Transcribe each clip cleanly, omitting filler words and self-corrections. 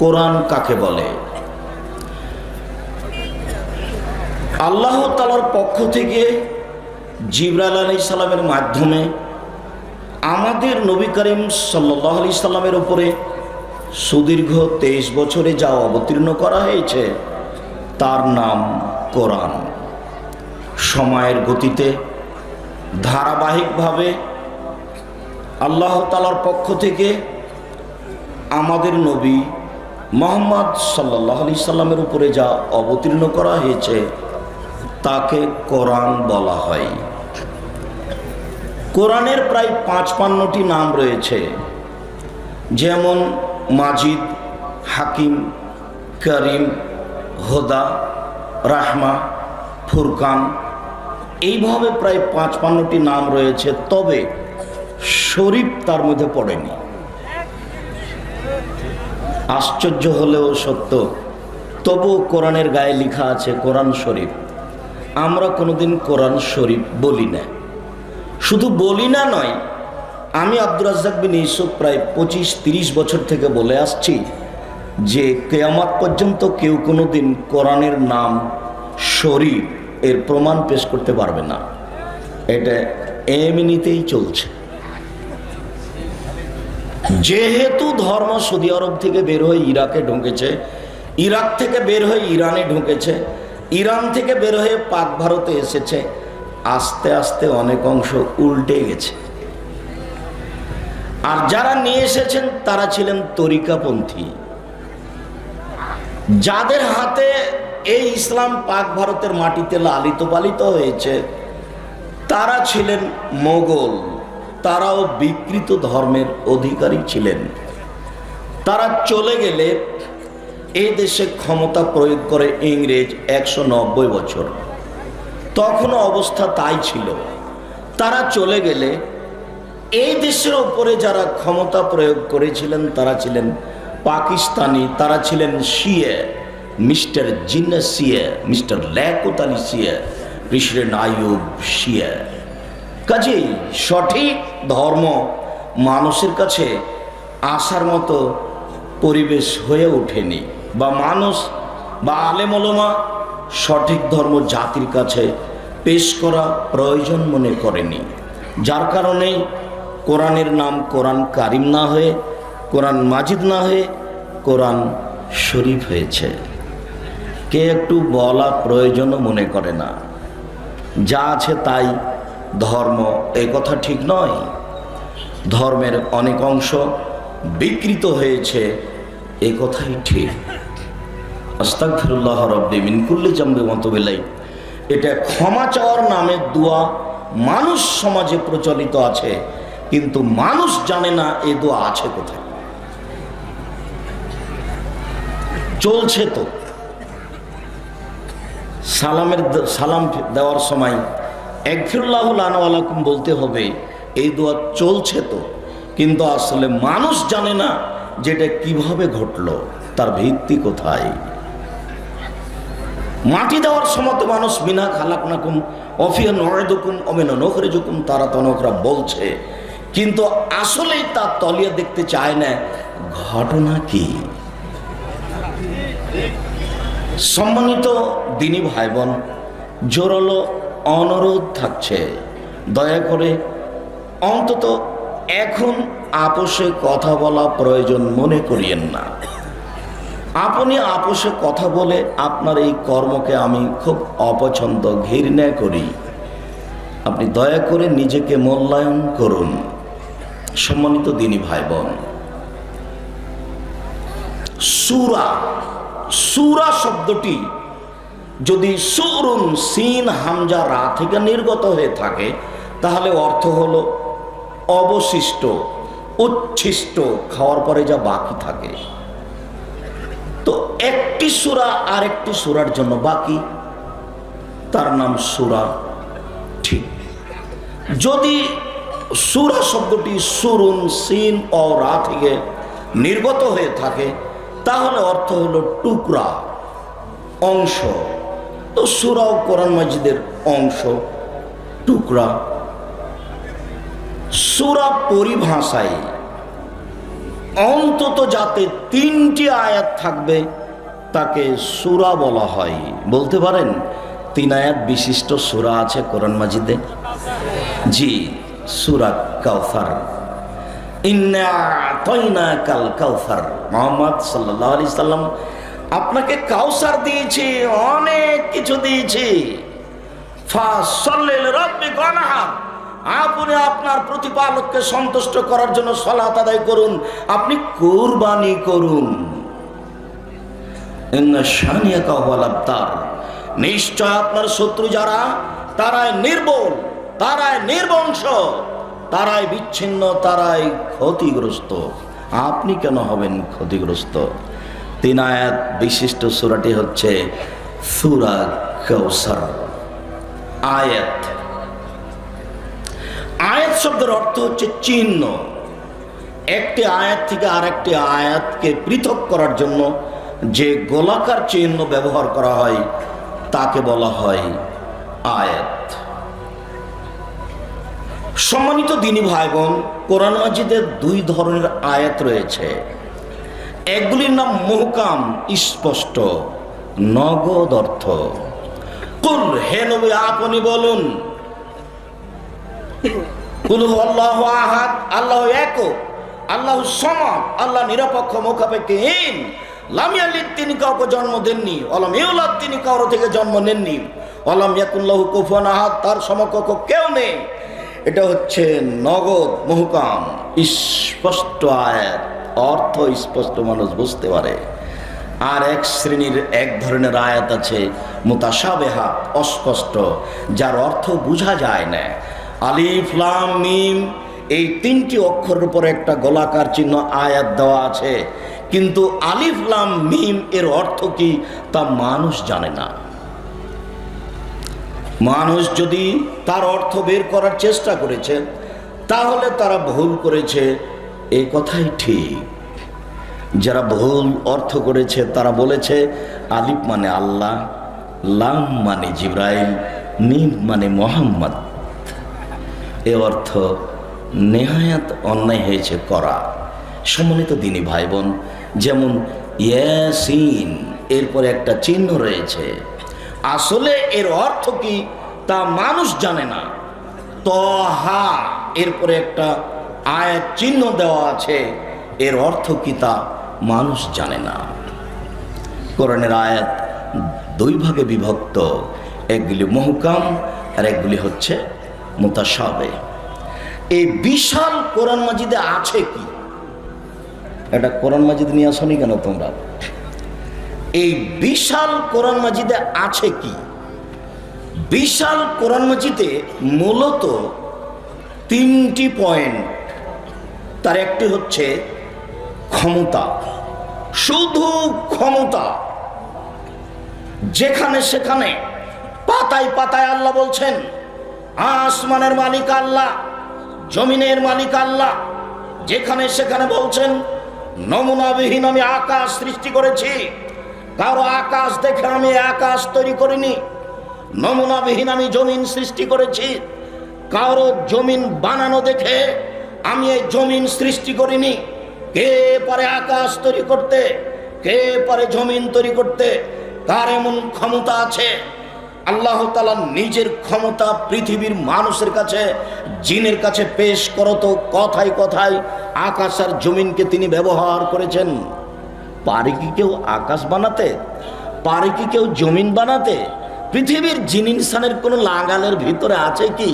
কোরআন কাকে বলে? আল্লাহ তাআলার পক্ষ থেকে জিবরাইল আলাইহিস সালামের মাধ্যমে আমাদের নবী করিম সাল্লাল্লাহু আলাইহি সাল্লামের উপরে সুদীর্ঘ 23 বছরে যা অবতীর্ণ করা হয়েছে তার নাম কোরআন। সময়ের গতিতে ধারাবাহিকভাবে আল্লাহ তাআলার পক্ষ থেকে আমাদের নবী মুহাম্মদ সাল্লাল্লাহু আলাইহি সাল্লামের উপরে যা অবতীর্ণ করা হয়েছে তাকে কোরআন বলা হয়। কোরআনের প্রায় 55টি নাম রয়েছে, যেমন মাজিদ, হাকিম, করিম, হুদা, রাহমা, ফুরকান, এইভাবে প্রায় 55টি নাম রয়েছে। তবে শরীফ তার মধ্যে পড়েনি। আশ্চর্য হলেও সত্য, তবুও কোরআনের গায়ে লেখা আছে কোরআন শরীফ। আমরা কোনোদিন কোরআন শরীফ বলি না। শুধু বলি না নয়, আমি আব্দুর রাজ্জাক বিন ইউসুফ প্রায় 25-30 বছর থেকে বলে আসছি যে কিয়ামত পর্যন্ত কেউ কোনোদিন কোরআনের নাম শরীফ এর প্রমাণ পেশ করতে পারবে না। এটা এমনিতেই চলছে। যেহেতু ধর্ম সৌদি আরব থেকে বের হয়ে ইরাকে ঢুকেছে, ইরাক থেকে বের হয়ে ইরানে ঢুকেছে, ইরান থেকে বের হয়ে পাক ভারতে এসেছে, আস্তে আস্তে অনেক অংশ উল্টে গেছে। আর যারা নিয়ে এসেছেন তারা ছিলেন তরিকাপন্থী। যাদের হাতে এই ইসলাম পাক ভারতের মাটিতে লালিত পালিত হয়েছে তারা ছিলেন মোগল। তারাও বিকৃত ধর্মের অধিকারী ছিলেন। তারা চলে গেলে এই দেশে ক্ষমতা প্রয়োগ করে ইংরেজ 190 বছর। তখনও অবস্থা তাই ছিল। তারা চলে গেলে এই দেশের উপরে যারা ক্ষমতা প্রয়োগ করেছিলেন তারা ছিলেন পাকিস্তানি, তারা ছিলেন শিয়া, মিস্টার জিন্না শিয়া, মিস্টার লিয়াকত আলী শিয়া, প্রেসিডেন্ট আইয়ুব শিয়া। কাজেই সঠিক ধর্ম মানুষের কাছে আসার মতো পরিবেশ হয়ে ওঠেনি, বা মানুষ বা আলেম ওলামা সঠিক ধর্ম জাতির কাছে পেশ করা প্রয়োজন মনে করেনি। যার কারণেই কোরআনের নাম কোরআন কারিম না হয়ে, কোরআন মাজিদ না হয়ে কোরআন শরীফ হয়েছে। কে একটু বলা প্রয়োজনও মনে করে না। যা আছে তাই ধর্ম, এই কথা ঠিক নয়। ধর্মের অনেক অংশ বিকৃত হয়েছে, এই কথাই ঠিক। আস্তাগফিরুল্লাহ রাব্বি মিন কুল্লি জামবি ওয়া আতুবু ইলাইহি, এটা ক্ষমা চাওয়ার নামে দোয়া মানুষ সমাজে প্রচলিত আছে, কিন্তু মানুষ জানে না এই দোয়া আছে কোথায়। চলছে তো সালাম দেওয়ার সময় একফিরুল্লাহু লানা ওয়া লাকুম বলতে হবে, এই দোয়া চলছে তো, কিন্তু আসলে মানুষ জানে না যেটা কিভাবে ঘটলো, তার ভিত্তি কোথায়। মাটি দেওয়ার সময় তো মানুষ মিনা খালাকনাকুম অফিয়া নুইদুকুম ওয়া মিনা নুখরিজুকুম তারাতান উখরা বলছে, কিন্তু আসলেই তার তলিয়া দেখতে চায় না ঘটনা কি। সম্মানিত দিনী ভাই বোন, জোরালো অনুরোধ থাকছে, দয়া করে অন্তত এখন আপোষে কথা বলা প্রয়োজন মনে করিয়েন না। আপনি আপোষে কথা বলে আপনার এই কর্মকে আমি খুব অপছন্দ, ঘৃণা করি। আপনি দয়া করে নিজেকে মূল্যায়ন করুন। সম্মানিত দিনী ভাই বোন, সূরা, সূরা শব্দটি যদি সুরুন সিন হামজা রা থেকে নির্গত হয়ে থাকে তাহলে অর্থ হলো অবশিষ্ট, উচ্ছিষ্ট, খাওয়ার পরে যা বাকি থাকে। তো একটি সূরা আরেকটি সূরার জন্য বাকি, তার নাম সূরা। ঠিক, যদি সূরা শব্দটি সুরুন সিন ও রা থেকে নির্গত হয়ে থাকে তাহলে অর্থ হলো টুকরা, অংশ। তো সূরাও কোরআন মাজিদের অংশ, টুকরা। সূরা পরিভাষায় অন্তত যাতে 3টি আয়াত থাকবে তাকে সূরা বলা হয়। বলতে পারেন 3 আয়াত বিশিষ্ট সূরা আছে কোরআন মাজিদে? জি, সূরা কাউসার। ইন্না আতাইনাকাল কাউসার। মুহাম্মদ সাল্লাল্লাহু আলাইহি সাল্লাম আপনাকে কাউসার দিয়েছি, অনেক কিছু দিয়েছি। ফাসাল্লি লিরাব্বিকা ওয়ানহার, আপনি আপনার প্রতিপালককে সন্তুষ্ট করার জন্য সালাত আদায় করুন, আপনি কুরবানি করুন। ইন্না শানিয়াকা হুয়াল আবতার, নিশ্চয় আপনার শত্রু যারা, তারাই নির্বল, তারাই নির্বংশ, তারাই বিচ্ছিন্ন, তারাই ক্ষতিগ্রস্ত। আপনি কেন হবেন ক্ষতিগ্রস্ত? 3 আয়াত বিশিষ্ট সূরাটি হচ্ছে সূরা কাউসার। আয়াত, আয়াত শব্দের অর্থ হচ্ছে চিহ্ন। একটি আয়াত থেকে আরেকটি আয়াতকে পৃথক করার জন্য যে গোলাকার চিহ্ন ব্যবহার করা হয় তাকে বলা হয় আয়াত। সম্মানিত দ্বীনি ভাই বোন, কোরআন মাজিদে 2 ধরনের আয়াত রয়েছে। একগুলির নাম মুহকাম, স্পষ্ট নগদ অর্থ। কুল, হে নবী আপনি বলুন, কুল হুয়াল্লাহু আহাদ, আল্লাহ একক, আল্লাহু সামাদ, আল্লাহ নিরপেক্ষ মুখাপেক্ষহীন। লাম ইয়ালিদ, তিনি কাউকে জন্ম দেননি। ওয়ালাম ইউলাদ, তিনি কারো থেকে জন্ম নেননি। ওয়ালাম ইয়াকুল লাহু কুফুয়ান আহাদ, তার সমকক্ষ কেউ নেই। এটা হচ্ছে নগদ মুহকাম স্পষ্ট আয়াত, অর্থ স্পষ্ট, মানুষ বুঝতে পারে। আর এক শ্রেণীর, এক ধরনের আয়াত আছে মুতাশাবিহা, অস্পষ্ট, যার অর্থ বোঝা যায় না। আলিফ লাম মিম, এই 3টি অক্ষরের উপর একটা গোলাকার চিহ্ন আয়াত দেওয়া আছে, কিন্তু আলিফ লাম মিম এর অর্থ কি তা মানুষ জানে না। মানুষ যদি তার অর্থ বের করার চেষ্টা করেছে তাহলে তারা ভুল করেছে, এই কথাই ঠিক। যারা ভুল অর্থ করেছে তারা বলেছে আলিফ মানে আল্লাহ, লাম মানে জিবরাইল, মিম মানে মোহাম্মদ। এ অর্থ নেহায়াত অন্যায় হয়েছে করা। সম্মানিত দ্বীনি ভাই বোন, যেমন ইয়াসিন, এরপরে একটা চিহ্ন রয়েছে, আসলে এর অর্থ কি তা মানুষ জানে না। তহা, এরপরে একটা আয়াত চিহ্ন দেওয়া আছে, এর অর্থ কি তা মানুষ জানে না। কোরআনের আয়াত 2 ভাগে বিভক্ত, একগুলি মুহকাম আর একগুলি হচ্ছে মুতাশাবিহ। এই বিশাল কোরআন মাজিদে আছে কি? এটা কোরআন মাজিদ নিয়ে আসনি কেন তোমরা? এই বিশাল কোরআন মাজিদে আছে কি? বিশাল কোরআন মাজিদে মূলত 3টি পয়েন্ট। তার একটি হচ্ছে ক্ষমতা, শুধু ক্ষমতা। যেখানে সেখানে পাতায় পাতায় আল্লাহ বলছেন আসমানের মালিক আল্লাহ, জমিনের মালিক আল্লাহ। যেখানে সেখানে বলছেন নমুনাবিহীন আমি আকাশ সৃষ্টি করেছি, কারো আকাশ দেখে আমি আকাশ তৈরি করিনি। নমুনাবিহীন আমি জমিন সৃষ্টি করেছি, কারো জমিন বানানো দেখে আমি এই জমিন সৃষ্টি করিনি। কে পারে আকাশ তৈরি করতে, কে পারে জমিন তৈরি করতে, কার এমন ক্ষমতা আছে? আল্লাহ তাআলা নিজের ক্ষমতা পৃথিবীর মানুষের কাছে, জিনের কাছে পেশ করো তো কথায় কথায় আকাশ আর জমিনকে তিনি ব্যবহার করেছেন। পারে কি কেউ আকাশ বানাতে? পারে কি কেউ জমিন বানাতে? পৃথিবীর জিন ইনসানের কোনো লাগালের ভিতরে আছে কি?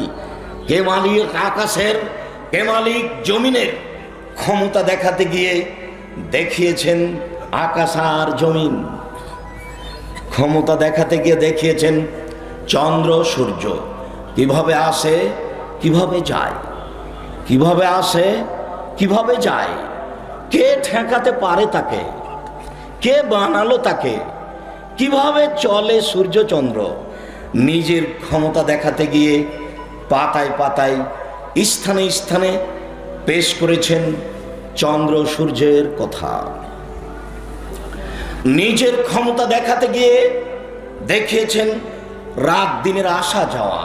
কে মালিক আকাশের, কে মালিক জমিনের? ক্ষমতা দেখাতে গিয়ে দেখিয়েছেন আকাশ আর জমিন। ক্ষমতা দেখাতে গিয়ে দেখিয়েছেন চন্দ্র সূর্য কিভাবে আসে, কিভাবে যায়, কিভাবে আসে, কিভাবে যায়। কে ঠেকাতে পারে তাকে? কে বানালো তাকে? কিভাবে চলে সূর্য চন্দ্র? নিজের ক্ষমতা দেখাতে গিয়ে পাতায় পাতায়, স্থানে স্থানে পেশ করেছেন চন্দ্র সূর্যের কথা। নিজের ক্ষমতা দেখাতে গিয়ে দেখিয়েছেন রাত দিনের আসা যাওয়া,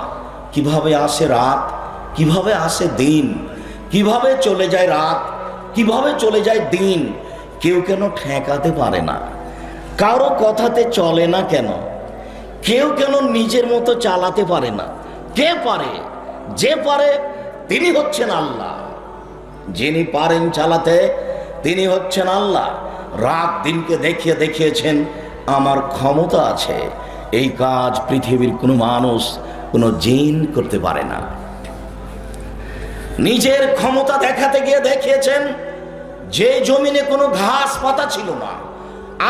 কিভাবে আসে রাত, কিভাবে আসে দিন, কিভাবে চলে যায় রাত, কিভাবে চলে যায় দিন কেউ কেন ঠেকাতে পারে না, কারো কথাতে চলে না কেন, কেউ কেন নিজের মতো চালাতে পারে না। কে পারে? যে পারে তিনি হচ্ছেন আল্লাহ। যিনি পারেন চালাতে তিনি হচ্ছেন আল্লাহ। রাত দিনকে দেখিয়ে দেখিয়েছেন আমার ক্ষমতা আছে। এই কাজ পৃথিবীর কোনো মানুষ, কোনো জিন করতে পারে না। নিজের ক্ষমতা দেখাতে গিয়ে দেখিয়েছেন যে জমিনে কোনো ঘাস পাতা ছিল না,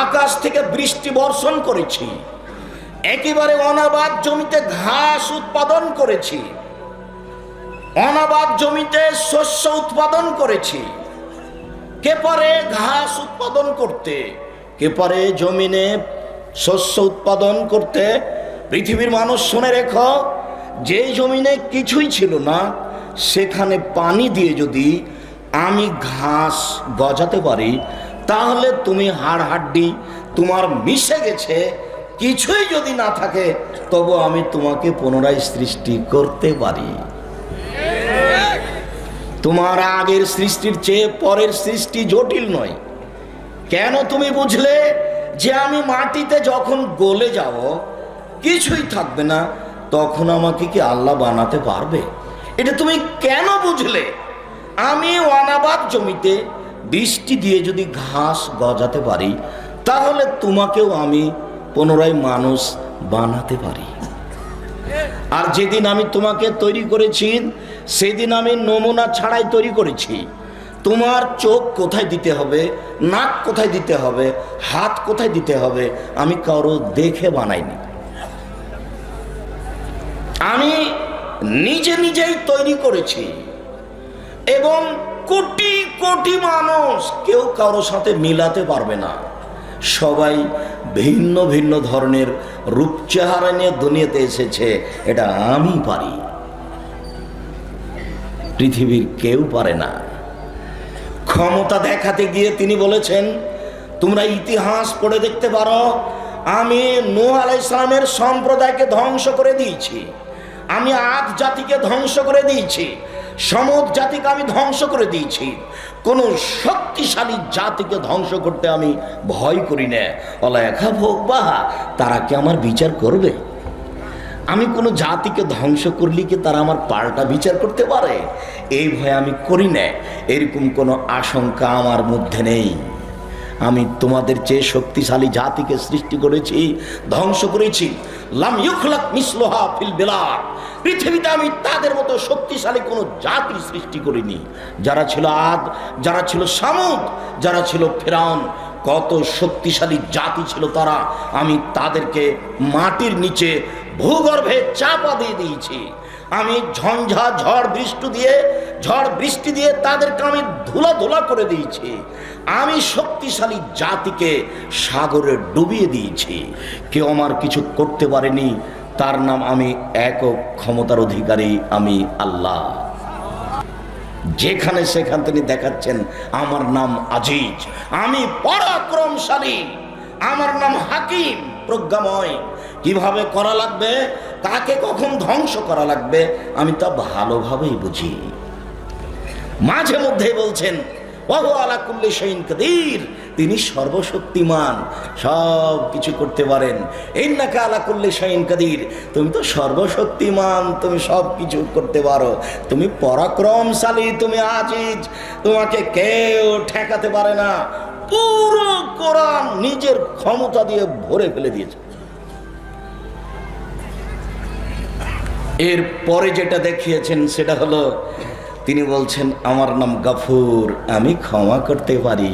আকাশ থেকে বৃষ্টি বর্ষণ করেছি, একেবারে অনাবাদ জমিতে ঘাস উৎপাদন করেছি, অনাবাদ জমিতে শস্য উৎপাদন করেছি। কে পারে ঘাস উৎপাদন করতে? কে পারে জমিনে শস্য উৎপাদন করতে? পৃথিবীর মানুষ শুনে রেখো, যে জমিনে কিছুই ছিল না সেখানে পানি দিয়ে যদি আমি ঘাস গজাতে পারি, তাহলে তুমি হাড় হাড্ডি তোমার মিশে গেছে, কিছুই যদি না থাকে তবু আমি তোমাকে পুনরায় সৃষ্টি করতে পারি। তোমার আগের সৃষ্টির চেয়ে পরের সৃষ্টি জটিল নয়। কেন তুমি বুঝলে যে আমি মাটিতে যখন গলে যাব কিছুই থাকবে না, তখন আমাকে কি আল্লাহ বানাতে পারবে? এটা তুমি কেন বুঝলে? আমি অনাবাদ জমিতে বৃষ্টি দিয়ে যদি ঘাস গজাতে পারি, তাহলে তোমাকেও আমি পুনরায় মানুষ বানাতে পারি। আর যেদিন আমি তোমাকে তৈরি করেছি সেদিন আমি নমুনা ছাড়াই তৈরি করেছি। তোমার চোখ কোথায় দিতে হবে, নাক কোথায় দিতে হবে, হাত কোথায় দিতে হবে আমি কারো দেখে বানাইনি। আমি নিজে নিজেই তৈরি করেছি এবং কোটি কোটি মানুষ কেউ কারোর সাথে মিলাতে পারবে না। সবাই ভিন্ন ভিন্ন ধরনের রূপ চেহারা নিয়ে দুনিয়াতে এসেছে, এটা আমি পারি, পৃথিবীর কেউ পারে না। ক্ষমতা দেখাতে গিয়ে তিনি বলেছেন, তোমরা ইতিহাস পড়ে দেখতে পারো, আমি নূহ আলাইহিস সালামের সম্প্রদায়কে ধ্বংস করে দিয়েছি, আমি আদ জাতিকে ধ্বংস করে দিয়েছি, সমুদ জাতিকে আমি ধ্বংস করে দিয়েছি। কোন শক্তিশালী জাতিকে ধ্বংস করতে আমি ভয় করি না। অলায়খা ভোগ বাহা, তারা কি আমার বিচার করবে? আমি কোনো জাতিকে ধ্বংস করলে কি তারা আমার পাল্টা বিচার করতে পারে? এই ভয় আমি করি না, এরকম কোনো আশঙ্কা আমার মধ্যে নেই। আমি তোমাদের চেয়ে শক্তিশালী জাতিকে সৃষ্টি করেছি, ধ্বংস করেছি। লাম ইউখলাক মিসলুহা ফিল বিলাদ, পৃথিবীতে আমি তাদের মতো শক্তিশালী কোনো জাতি সৃষ্টি করিনি। যারা ছিল আদ, যারা ছিল সামুদ, যারা ছিল ফিরআউন, কত শক্তিশালী জাতি ছিল তারা, আমি তাদেরকে মাটির নিচে ভূগর্ভে চাপা দিয়ে দিয়েছি। আমি ঝঞ্ঝা ঝড় বৃষ্টি দিয়ে তাদেরকে আমি ধুলা ধুলা করে দিয়েছি। আমি শক্তিশালী জাতিকে সাগরে ডুবিয়ে দিয়েছি। কেউ আমার কিছু করতে পারেনি। তার নাম আমি একক ক্ষমতার অধিকারী, আমি আল্লাহ। যেখানে সেখান তিনি দেখাচ্ছেন আমার নাম আজিজ, আমি পরাক্রমশালী, আমার নাম হাকিম, প্রজ্ঞাময়। কিভাবে করা লাগবে, কাকে কখন ধ্বংস করা লাগবে আমি তা ভালোভাবেই বুঝি। মাঝে মধ্যে বলছেন ওয়াহু আলা কুল্লি শাইইন কাদির, তিনি সর্বশক্তিমান, সব কিছু করতে পারেন। ইন্নাকা আলা কুল্লি শাইইন কাদির, তুমি তো সর্বশক্তিমান, তুমি সব কিছু করতে পারো, তুমি পরাক্রমশালী, তুমি আজিজ, তোমাকে কেউ ঠেকাতে পারে না। পুরো কোরআন নিজের ক্ষমতা দিয়ে ভরে ফেলে দিয়েছে। এর পরে যেটা দেখিয়েছেন সেটা হলো তিনি বলছেন আমার নাম গফুর, আমি ক্ষমা করতে পারি।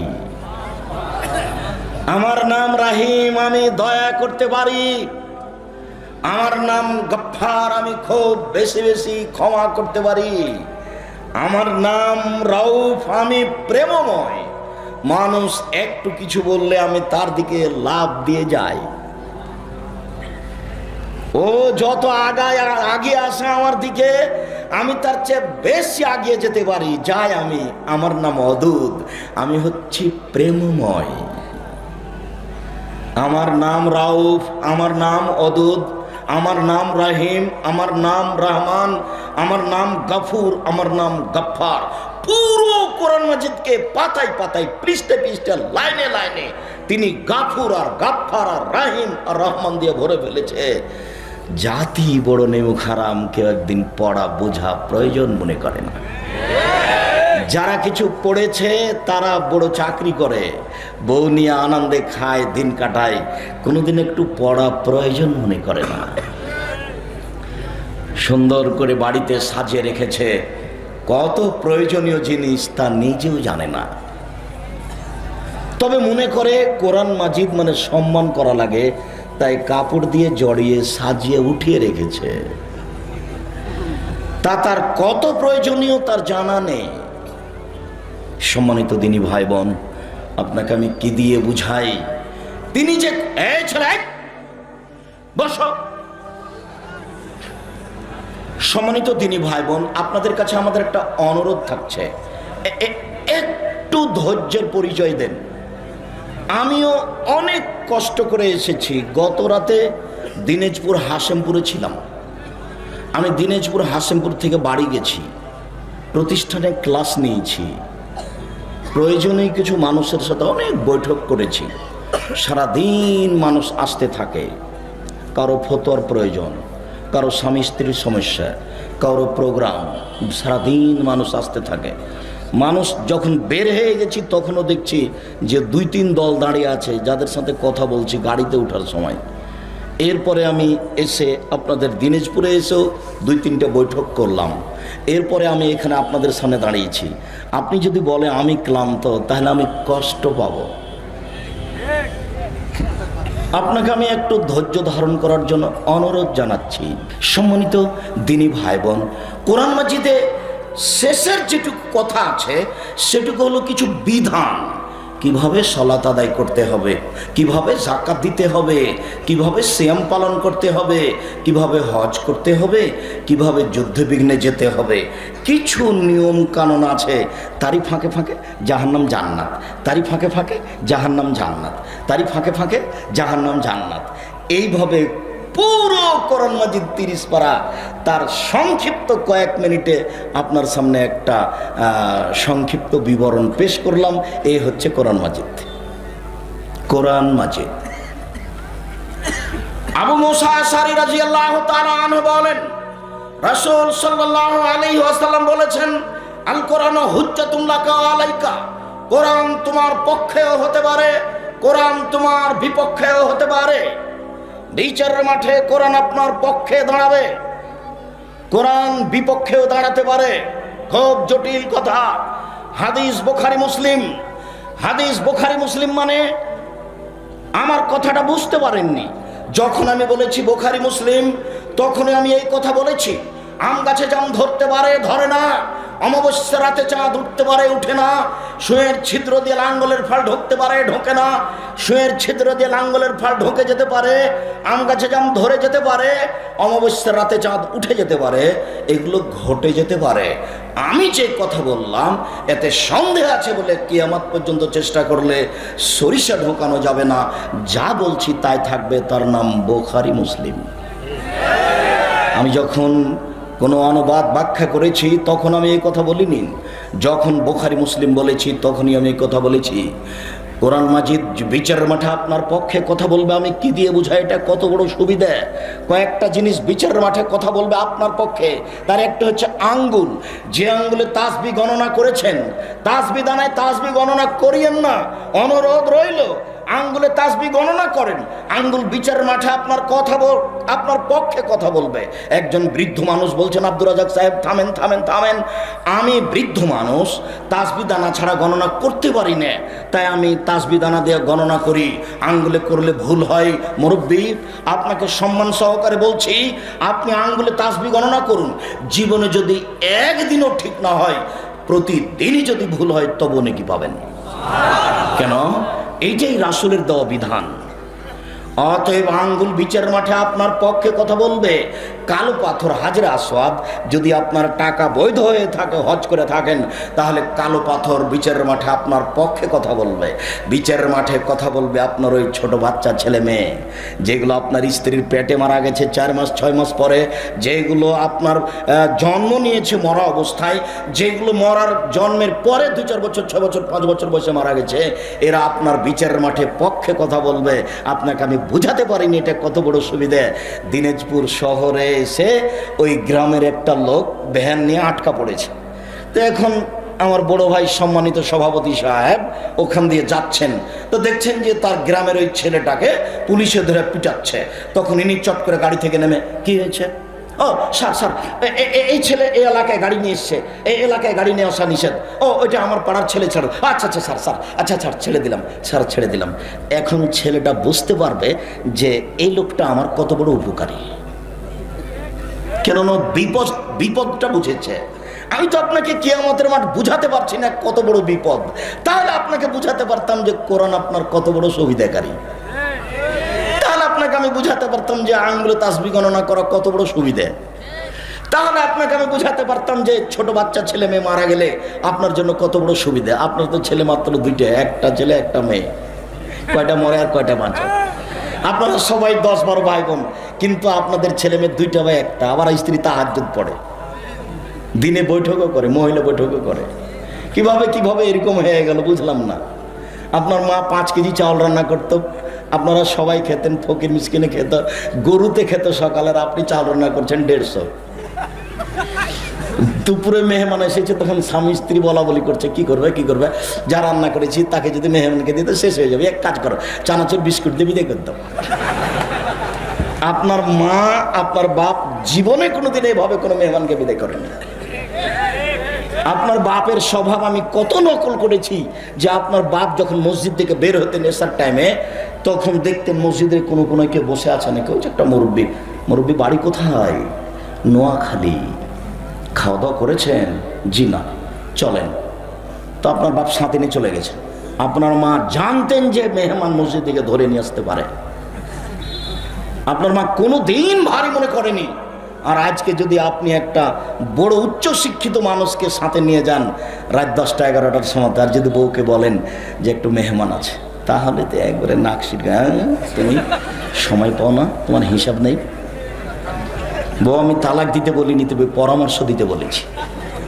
আমার নাম রাহিম, আমি দয়া করতে পারি। আমার নাম গফফার, আমি খুব বেশি বেশি ক্ষমা করতে পারি। আমার নাম রাউফ, আমি প্রেমময়, মানুষ একটু কিছু বললে আমি তার দিকে লাভ দিয়ে যাই। ও যত আগে আসে আমার দিকে, আমি তার চেয়ে বেশি আগিয়ে যেতে পারি, যাই আমি। আমার নাম অদূত, আমি হচ্ছি প্রেমময়। আমার নাম রাউফ, আমার নাম অদূত, আমার নাম রাহিম, আমার নাম রহমান, আমার নাম গফুর, আমার নাম গফফার। পুরো কোরআন মাজিদকে পাতায় পাতায়, পৃষ্ঠে পৃষ্ঠে, লাইনে লাইনে তিনি গাফুর আর গাফফার আর রাহিম আর রহমান দিয়ে ভরে ফেলেছে। জাতি বড় নেমুখ হারাম কেউ একদিন পড়া বোঝা প্রয়োজন মনে করে না। যারা কিছু পড়েছে তারা বড় চাকরি করে, বউ নিয়ে আনন্দে খায়, দিন কাটায়, কোনোদিন একটু পড়া প্রয়োজন মনে করে না। সুন্দর করে বাড়িতে সাজিয়ে রেখেছে, কত প্রয়োজনীয় জিনিস তা নিজেও জানে না। তবে মনে করে কোরআন মাজিদ মানে সম্মান করা লাগে, তাই কাপড় দিয়ে জড়িয়ে সাজিয়ে উঠিয়ে রেখেছে। তা তার কত প্রয়োজনীয় তার জানা নেই। সম্মানিত দিনী ভাই বোন, আপনাকে আমি কি দিয়ে বুঝাই? তিনি যে বসো। সম্মানিত দিনী ভাই বোন, আপনাদের কাছে আমাদের একটা অনুরোধ থাকছে, একটু ধৈর্যের পরিচয় দেন। আমিও অনেক কষ্ট করে এসেছি। গত রাতে দিনাজপুর হাশেমপুরে ছিলাম। আমি দিনাজপুর হাশেমপুর থেকে বাড়ি গেছি, প্রতিষ্ঠানে ক্লাস নিয়েছি, প্রয়োজনে কিছু মানুষের সাথে অনেক বৈঠক করেছি। সারাদিন মানুষ আসতে থাকে, কারো ফতোয়ার প্রয়োজন, কারো স্বামী স্ত্রীর সমস্যা, কারো প্রোগ্রাম, সারাদিন মানুষ আসতে থাকে। মানুষ যখন বের হয়ে গেছি তখনও দেখছি যে 2-3 দল দাঁড়িয়ে আছে, যাদের সাথে কথা বলছি গাড়িতে ওঠার সময়। এরপরে আমি এসে আপনাদের দিনাজপুরে এসেও 2-3টে বৈঠক করলাম। এরপরে আমি এখানে আপনাদের সামনে দাঁড়িয়েছি। আপনি যদি বলে আমি ক্লান্ত, তাহলে আমি কষ্ট পাব। আপনাকে আমি একটু ধৈর্য ধারণ করার জন্য অনুরোধ জানাচ্ছি। সম্মানিত দিনী ভাই বোন, কোরআন মাজিদে শেষের যেটুকু কথা আছে সেটুকু হলো কিছু বিধান। কিভাবে সালাত আদায় করতে হবে, কিভাবে যাকাত দিতে হবে, কিভাবে সিয়াম পালন করতে হবে, কিভাবে হজ করতে হবে, কিভাবে যুদ্ধবিঘ্নে যেতে হবে, কিছু নিয়ম কানুন আছে। তারই ফাঁকে ফাঁকে জাহান্নাম জান্নাত, তারই ফাঁকে ফাঁকে জাহান্নাম জান্নাত, তারই ফাঁকে ফাঁকে জাহান্নাম জান্নাত। এইভাবে পুরো কোরআন মাজিদ 30 পারা তার সংক্ষিপ্ত কয়েক মিনিটে আপনার সামনে একটা সংক্ষিপ্ত বিবরণ পেশ করলাম। এই হচ্ছে কোরআন মাজিদ। কোরআন মাজিদ। আবু মুসা আশআরী রাদিয়াল্লাহু তাআলা আনহু বলেন, রাসূল সাল্লাল্লাহু আলাইহি ওয়াসাল্লাম বলেছেন, আল কোরআন হুজ্জাতুন লাকা ওয়া আলাইকা। কোরআন তোমার পক্ষেও হতে পারে, কোরআন তোমার বিপক্ষেও হতে পারে। বিচারের মাঠে কোরআন আপনার পক্ষে দাঁড়াবে, কোরআন বিপক্ষেও দাঁড়াতে পারে। খুব জটিল কথা। হাদিস বুখারী মুসলিম। হাদিস বুখারী মুসলিম মানে আমার কথাটা বুঝতে পারেননি। যখন আমি বলেছি বুখারী মুসলিম, তখনই আমি এই কথা বলেছি। আম গাছে জাম ধরতে পারে, ধরে না। অমাবস্যা রাতে চাঁদ উঠতে পারে, উঠে না। সুঁয়ের ছিদ্র দিয়ে লাঙ্গলের ফাল ঢুকতে পারে, ঢোকে না। সুঁয়ের ছিদ্র দিয়ে লাঙ্গলের ফাল ঢুকে যেতে পারে। আম গাছে জাম ধরে যেতে পারে, অমাবস্যার রাতে চাঁদ উঠে যেতে পারে, এগুলো ঘটে যেতে পারে। আমি যে কথা বললাম এতে সন্দেহ আছে বলে কিয়ামত পর্যন্ত চেষ্টা করলে সরিষা ঢোকানো যাবে না। যা বলছি তাই থাকবে, তার নাম বুখারী মুসলিম। আমি যখন কোনো অনুবাদ ব্যাখ্যা করেছি তখন আমি এই কথা বলিনি। যখন বুখারী মুসলিম বলেছি তখনই আমি এই কথা বলেছি। কোরআন মাজিদ বিচারের মাঠে আপনার পক্ষে কথা বলবে। আমি কি দিয়ে বুঝাই এটা কত বড় সুবিধা। কয়েকটা জিনিস বিচারের মাঠে কথা বলবে আপনার পক্ষে। তার একটা হচ্ছে আঙ্গুল। যে আঙ্গুলে তাসবি গণনা করেছেন, তাসবি দানায় তাসবি গণনা করিয়েন না, অনুরোধ রইল। আঙ্গুলে তাসবি গণনা করেন। আঙ্গুল বিচারের মাঠে আপনার আপনার পক্ষে কথা বলবে। একজন বৃদ্ধ মানুষ বলছেন, আব্দুর রাজাক সাহেব থামেন থামেন থামেন, আমি বৃদ্ধ মানুষ, তাসবি দানা ছাড়া গণনা করতে পারি না, তাই আমি তাসবি দানা দিয়ে গণনা করি। আঙ্গুলে করলে ভুল হয়। মুরব্বী, আপনাকে সম্মান সহকারে বলছি, আপনি আঙ্গুলে তাসবি গণনা করুন। জীবনে যদি একদিনও ঠিক না হয়, প্রতিদিনই যদি ভুল হয়, তবু নাকি পাবেন। কেন? এইটাই রাসূলের দেওয়া বিধান। অতএব আঙ্গুল বিচার মাঠে আপনার পক্ষে কথা বলবে। কালো পাথর হাজরে আসওয়াদ, যদি আপনার টাকা বৈধ হয়ে থাকে, হজ করে থাকেন, তাহলে কালো পাথর বিচারের মাঠে আপনার পক্ষে কথা বলবে। বিচারের মাঠে কথা বলবে আপনার ওই ছোট বাচ্চা ছেলে মেয়ে, যেগুলো আপনার স্ত্রীর পেটে মারা গেছে 4 মাস 6 মাস পরে, যেগুলো আপনার জন্ম নিয়েছে মরা অবস্থায়, যেগুলো মরার জন্মের পরে 2-4 বছর 6 বছর 5 বছর বয়সে মারা গেছে, এরা আপনার বিচারের মাঠে পক্ষে কথা বলবে। আপনাকে আমি বুঝাতে পারিনি এটা কত বড় সুবিধে। দিনাজপুর শহরে এসে ওই গ্রামের একটা লোক ভ্যান নিয়ে আটকা পড়েছে। তো এখন আমার বড় ভাই সম্মানিত সভাপতি সাহেব ওখান দিয়ে যাচ্ছেন, তো দেখছেন যে তার গ্রামের ওই ছেলেটাকে পুলিশে ধরে পিটাচ্ছে। তখন ইনি চট করে গাড়ি থেকে নেমে, কি হয়েছে? ও স্যার স্যার, এই ছেলে এই এলাকায় গাড়ি নিয়ে এসছে, এই এলাকায় গাড়ি নিয়ে আসা নিষেধ। ও ওইটা আমার পাড়ার ছেলে ছাড়ো। আচ্ছা আচ্ছা স্যার স্যার, আচ্ছা স্যার ছেড়ে দিলাম, স্যার ছেড়ে দিলাম। এখন ছেলেটা বুঝতে পারবে যে এই লোকটা আমার কত বড় উপকারী, কেননা বিপদটা বুঝেছে। আমি তো আপনাকে কিয়ামতের মাঠ বুঝাতে পারছি না কত বড় বিপদ, তাহলে আপনাকে বুঝাতে পারতাম যে কোরআন আপনার কত বড় সুবিধাকারী, তাহলে আপনাকে আমি বুঝাতে পারতাম যে আঙ্গুলে তাসবিহ গণনা করা কত বড় সুবিধা, তাহলে আপনাকে আমি বুঝাতে পারতাম যে ছোট বাচ্চা ছেলে মেয়ে মারা গেলে আপনার জন্য কত বড় সুবিধা। আপনার তো ছেলে মাত্র 2টা, একটা ছেলে একটা মেয়ে, কয়টা মরে আর কয়টা বাঁচে? আপনারা সবাই 10-12 ভাই বোন, কিন্তু আপনাদের ছেলে মেয়ে 2টা বা 1টা। আবার স্ত্রী তাহাজ্জুদ পড়ে, দিনে বৈঠকও করে, মহিলা বৈঠকও করে। কিভাবে এরকম হয়ে গেল বুঝলাম না। আপনার মা 5 কেজি চাউল রান্না করতো, আপনারা সবাই খেতেন, ফকির মিসকিনে খেত, গরুতে খেত সকালের, আপনি চাউল রান্না করছেন 150। দুপুরে মেহমান এসেছে, তখন স্বামী স্ত্রী বলা বলি করছে, কি করবে, যা রান্না করেছি তাকে যদি মেহমানকে দিতে শেষ হয়ে যাবে, এক কাজ করো, চানাচুর বিস্কুট দিয়ে বিদায় করতাম। আপনার মা আপনার বাপ জীবনে কোনোদিন এইভাবে কোনো মেহমানকে বিদায় করেনি। আপনার বাপের স্বভাব আমি কত নকল করেছি, যে আপনার বাপ যখন মসজিদ থেকে বের হতেন এসার টাইমে, তখন দেখতেন মসজিদের কোনো কেউ বসে আছে নাকি, ওই যে একটা মুরব্বী, বাড়ি কোথায়? নোয়াখালী। খাওয়া দাওয়া করেছেন? জি না, চলেন। তো আপনার বাপ সাথে নিয়ে চলে গেছে। আপনার মা জানতেন যে মেহমান মসজিদ থেকে ধরে নিয়ে আসতে পারে, আপনার মা কোনো দিন ভারী মনে করেনি। আর আজকে যদি আপনি একটা বড় উচ্চ শিক্ষিত মানুষকে সাথে নিয়ে যান রাত 10টা 11টার সময়, আর যদি বউকে বলেন যে একটু মেহমান আছে, তাহলে তো একবারে নাক সিটকা, তুমি সময় পাও না, তোমার হিসাব নেই। বউ আমি তালাক দিতে বলিনি, তবে পরামর্শ দিতে বলেছি,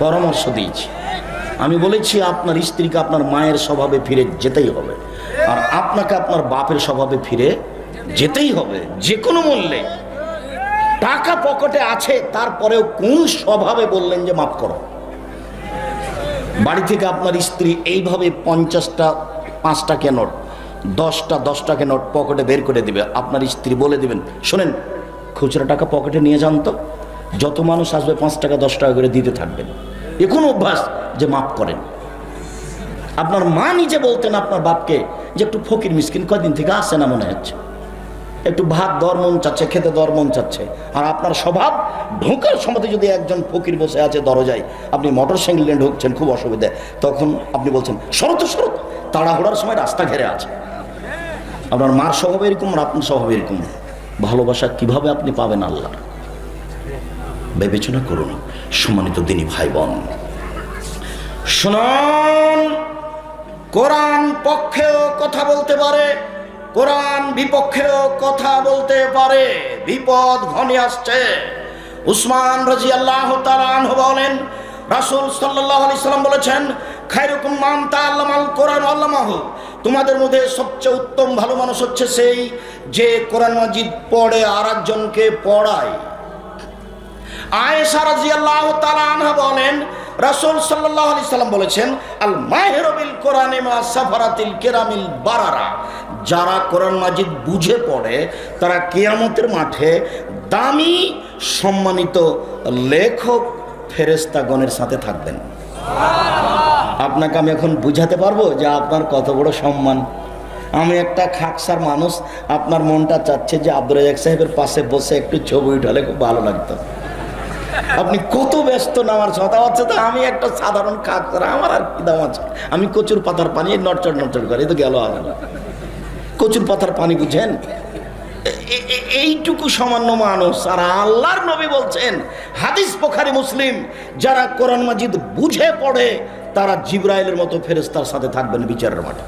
পরামর্শ দিয়েছি। আমি বলেছি আপনার স্ত্রীকে আপনার মায়ের স্বভাবে ফিরে যেতেই হবে, আর আপনাকে আপনার বাপের স্বভাবে ফিরে যেতেই হবে, যে কোনো মূল্যে। টাকা পকেটে আছে, তারপরেও কোন স্বভাবে বললেন যে মাফ করো? বাড়ি থেকে আপনার স্ত্রী এইভাবে 50টা 5 টাকা নোট, 10টা 10 টাকা নোট পকেটে বের করে দিবে। আপনার স্ত্রী বলে দিবেন, শোনেন খুচরা টাকা পকেটে নিয়ে যান তো, যত মানুষ আসবে 5 টাকা 10 টাকা করে দিতে থাকবেন। এখন অভ্যাস যে মাফ করেন। আপনার মা নিজে বলতেন আপনার বাপকে যে একটু ফকির মিসকিন কয়দিন থেকে আসে না মনে হচ্ছে, একটু ভাত দেওয়ার মন চাচ্ছে, খেতে দেওয়ার মন চাচ্ছে। আর আপনার স্বভাব, ঢোকার সময় যদি একজন ফকির বসে আছে দরজায়, আপনি মোটর সাইকেল নিয়ে ঢুকছেন, খুব অসুবিধা, তখন আপনি বলছেন শরৎ, তাড়াহুড়ার সময় রাস্তা ঘেরে আছে। আপনার মার স্বভাব এরকম, আর আপনার স্বভাব এরকম। ভালোবাসা কিভাবে আপনি পাবেন আল্লাহ? বিবেচনা করুন সম্মানিত দিনী ভাই বোন। শুনুন, কোরআন পক্ষেও কথা বলতে পারে, কোরআন বিপক্ষেও কথা বলতে পারে। বিপদ ঘনিয়ে আসছে। উসমান রাদিয়াল্লাহু তাআলা আনহু বলেন, রাসূল সাল্লাল্লাহু আলাইহি সাল্লাম বলেছেন, খায়রুকুম মান তাআল্লামাল কোরআন ওয়া আল্লামাহু, তোমাদের মধ্যে সবচেয়ে উত্তম ভালো মানুষ হচ্ছে সেই যে কোরআন মাজিদ পড়ে আর একজনকে পড়ায়। আয়েশা রাদিয়াল্লাহু তাআলা আনহা বলেন, রাসূল সাল্লাল্লাহু আলাইহি সাল্লাম বলেছেন, আল মাহিরু বিল কোরআনি মা সাফারাতিল কিরামিল বারারা, যারা কোরআন মাজিদ বুঝে পড়ে তারা কিয়ামতের মাঠে দামি সম্মানিত লেখক ফেরেশতাগণের সাথে থাকবেন। আপনাকে আমি এখন বুঝাতে পারবো যে আপনার কত বড় সম্মান। আমি একটা খাকসার মানুষ, আপনার মনটা চাচ্ছে যে আব্দুর রাজ্জাক সাহেবের পাশে বসে একটু ছবি উঠালে খুব ভালো লাগতো। আপনি কত ব্যস্ত না আমার কথা হচ্ছে, তো আমি একটা সাধারণ খাকসার, আমার আর কি দাম আছে? আমি কচুর পাতার পানি নড়চড় করে, তো গেল আর কচুর পাতার পানি বুঝেন? এইটুকু সামান্য মানুষ, আর আল্লাহর নবী বলছেন, হাদিস বুখারী মুসলিম, যারা কোরআন মাজিদ বুঝে পড়ে তারা জিবরাইলের মতো ফেরেশতার সাথে থাকবেন বিচারের মাঠে,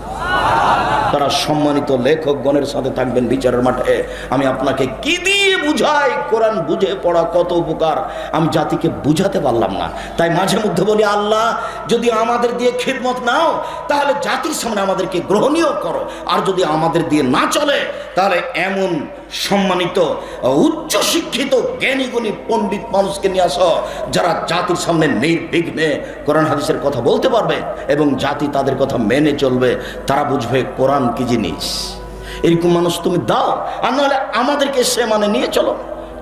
তারা সম্মানিত লেখকগণের সাথে থাকবেন বিচারের মাঠে। আমি আপনাকে কি দিয়ে বুঝাই কোরআন বুঝে পড়া কত উপকার, আমি জাতিকে বুঝাতে পারলাম না। তাই মাঝে মধ্যে বলি, আল্লাহ যদি আমাদের দিয়ে খিদমত নাও তাহলে জাতির সামনে আমাদেরকে গ্রহণীয় করো, আর যদি আমাদের দিয়ে না চলে তাহলে এমন সম্মানিত উচ্চ শিক্ষিত জ্ঞানী গুণী পণ্ডিত মানুষকে নিয়ে আসো যারা জাতির সামনে নির্বিঘ্নে কোরআন হাদিসের কথা বলতে পারবে এবং জাতি তাদের কথা মেনে চলবে, তারা বুঝবে কোরআন কি জিনিস। এরকম মানুষ তুমি দাও, আর নাহলে আমাদেরকে সে মানে নিয়ে চলো।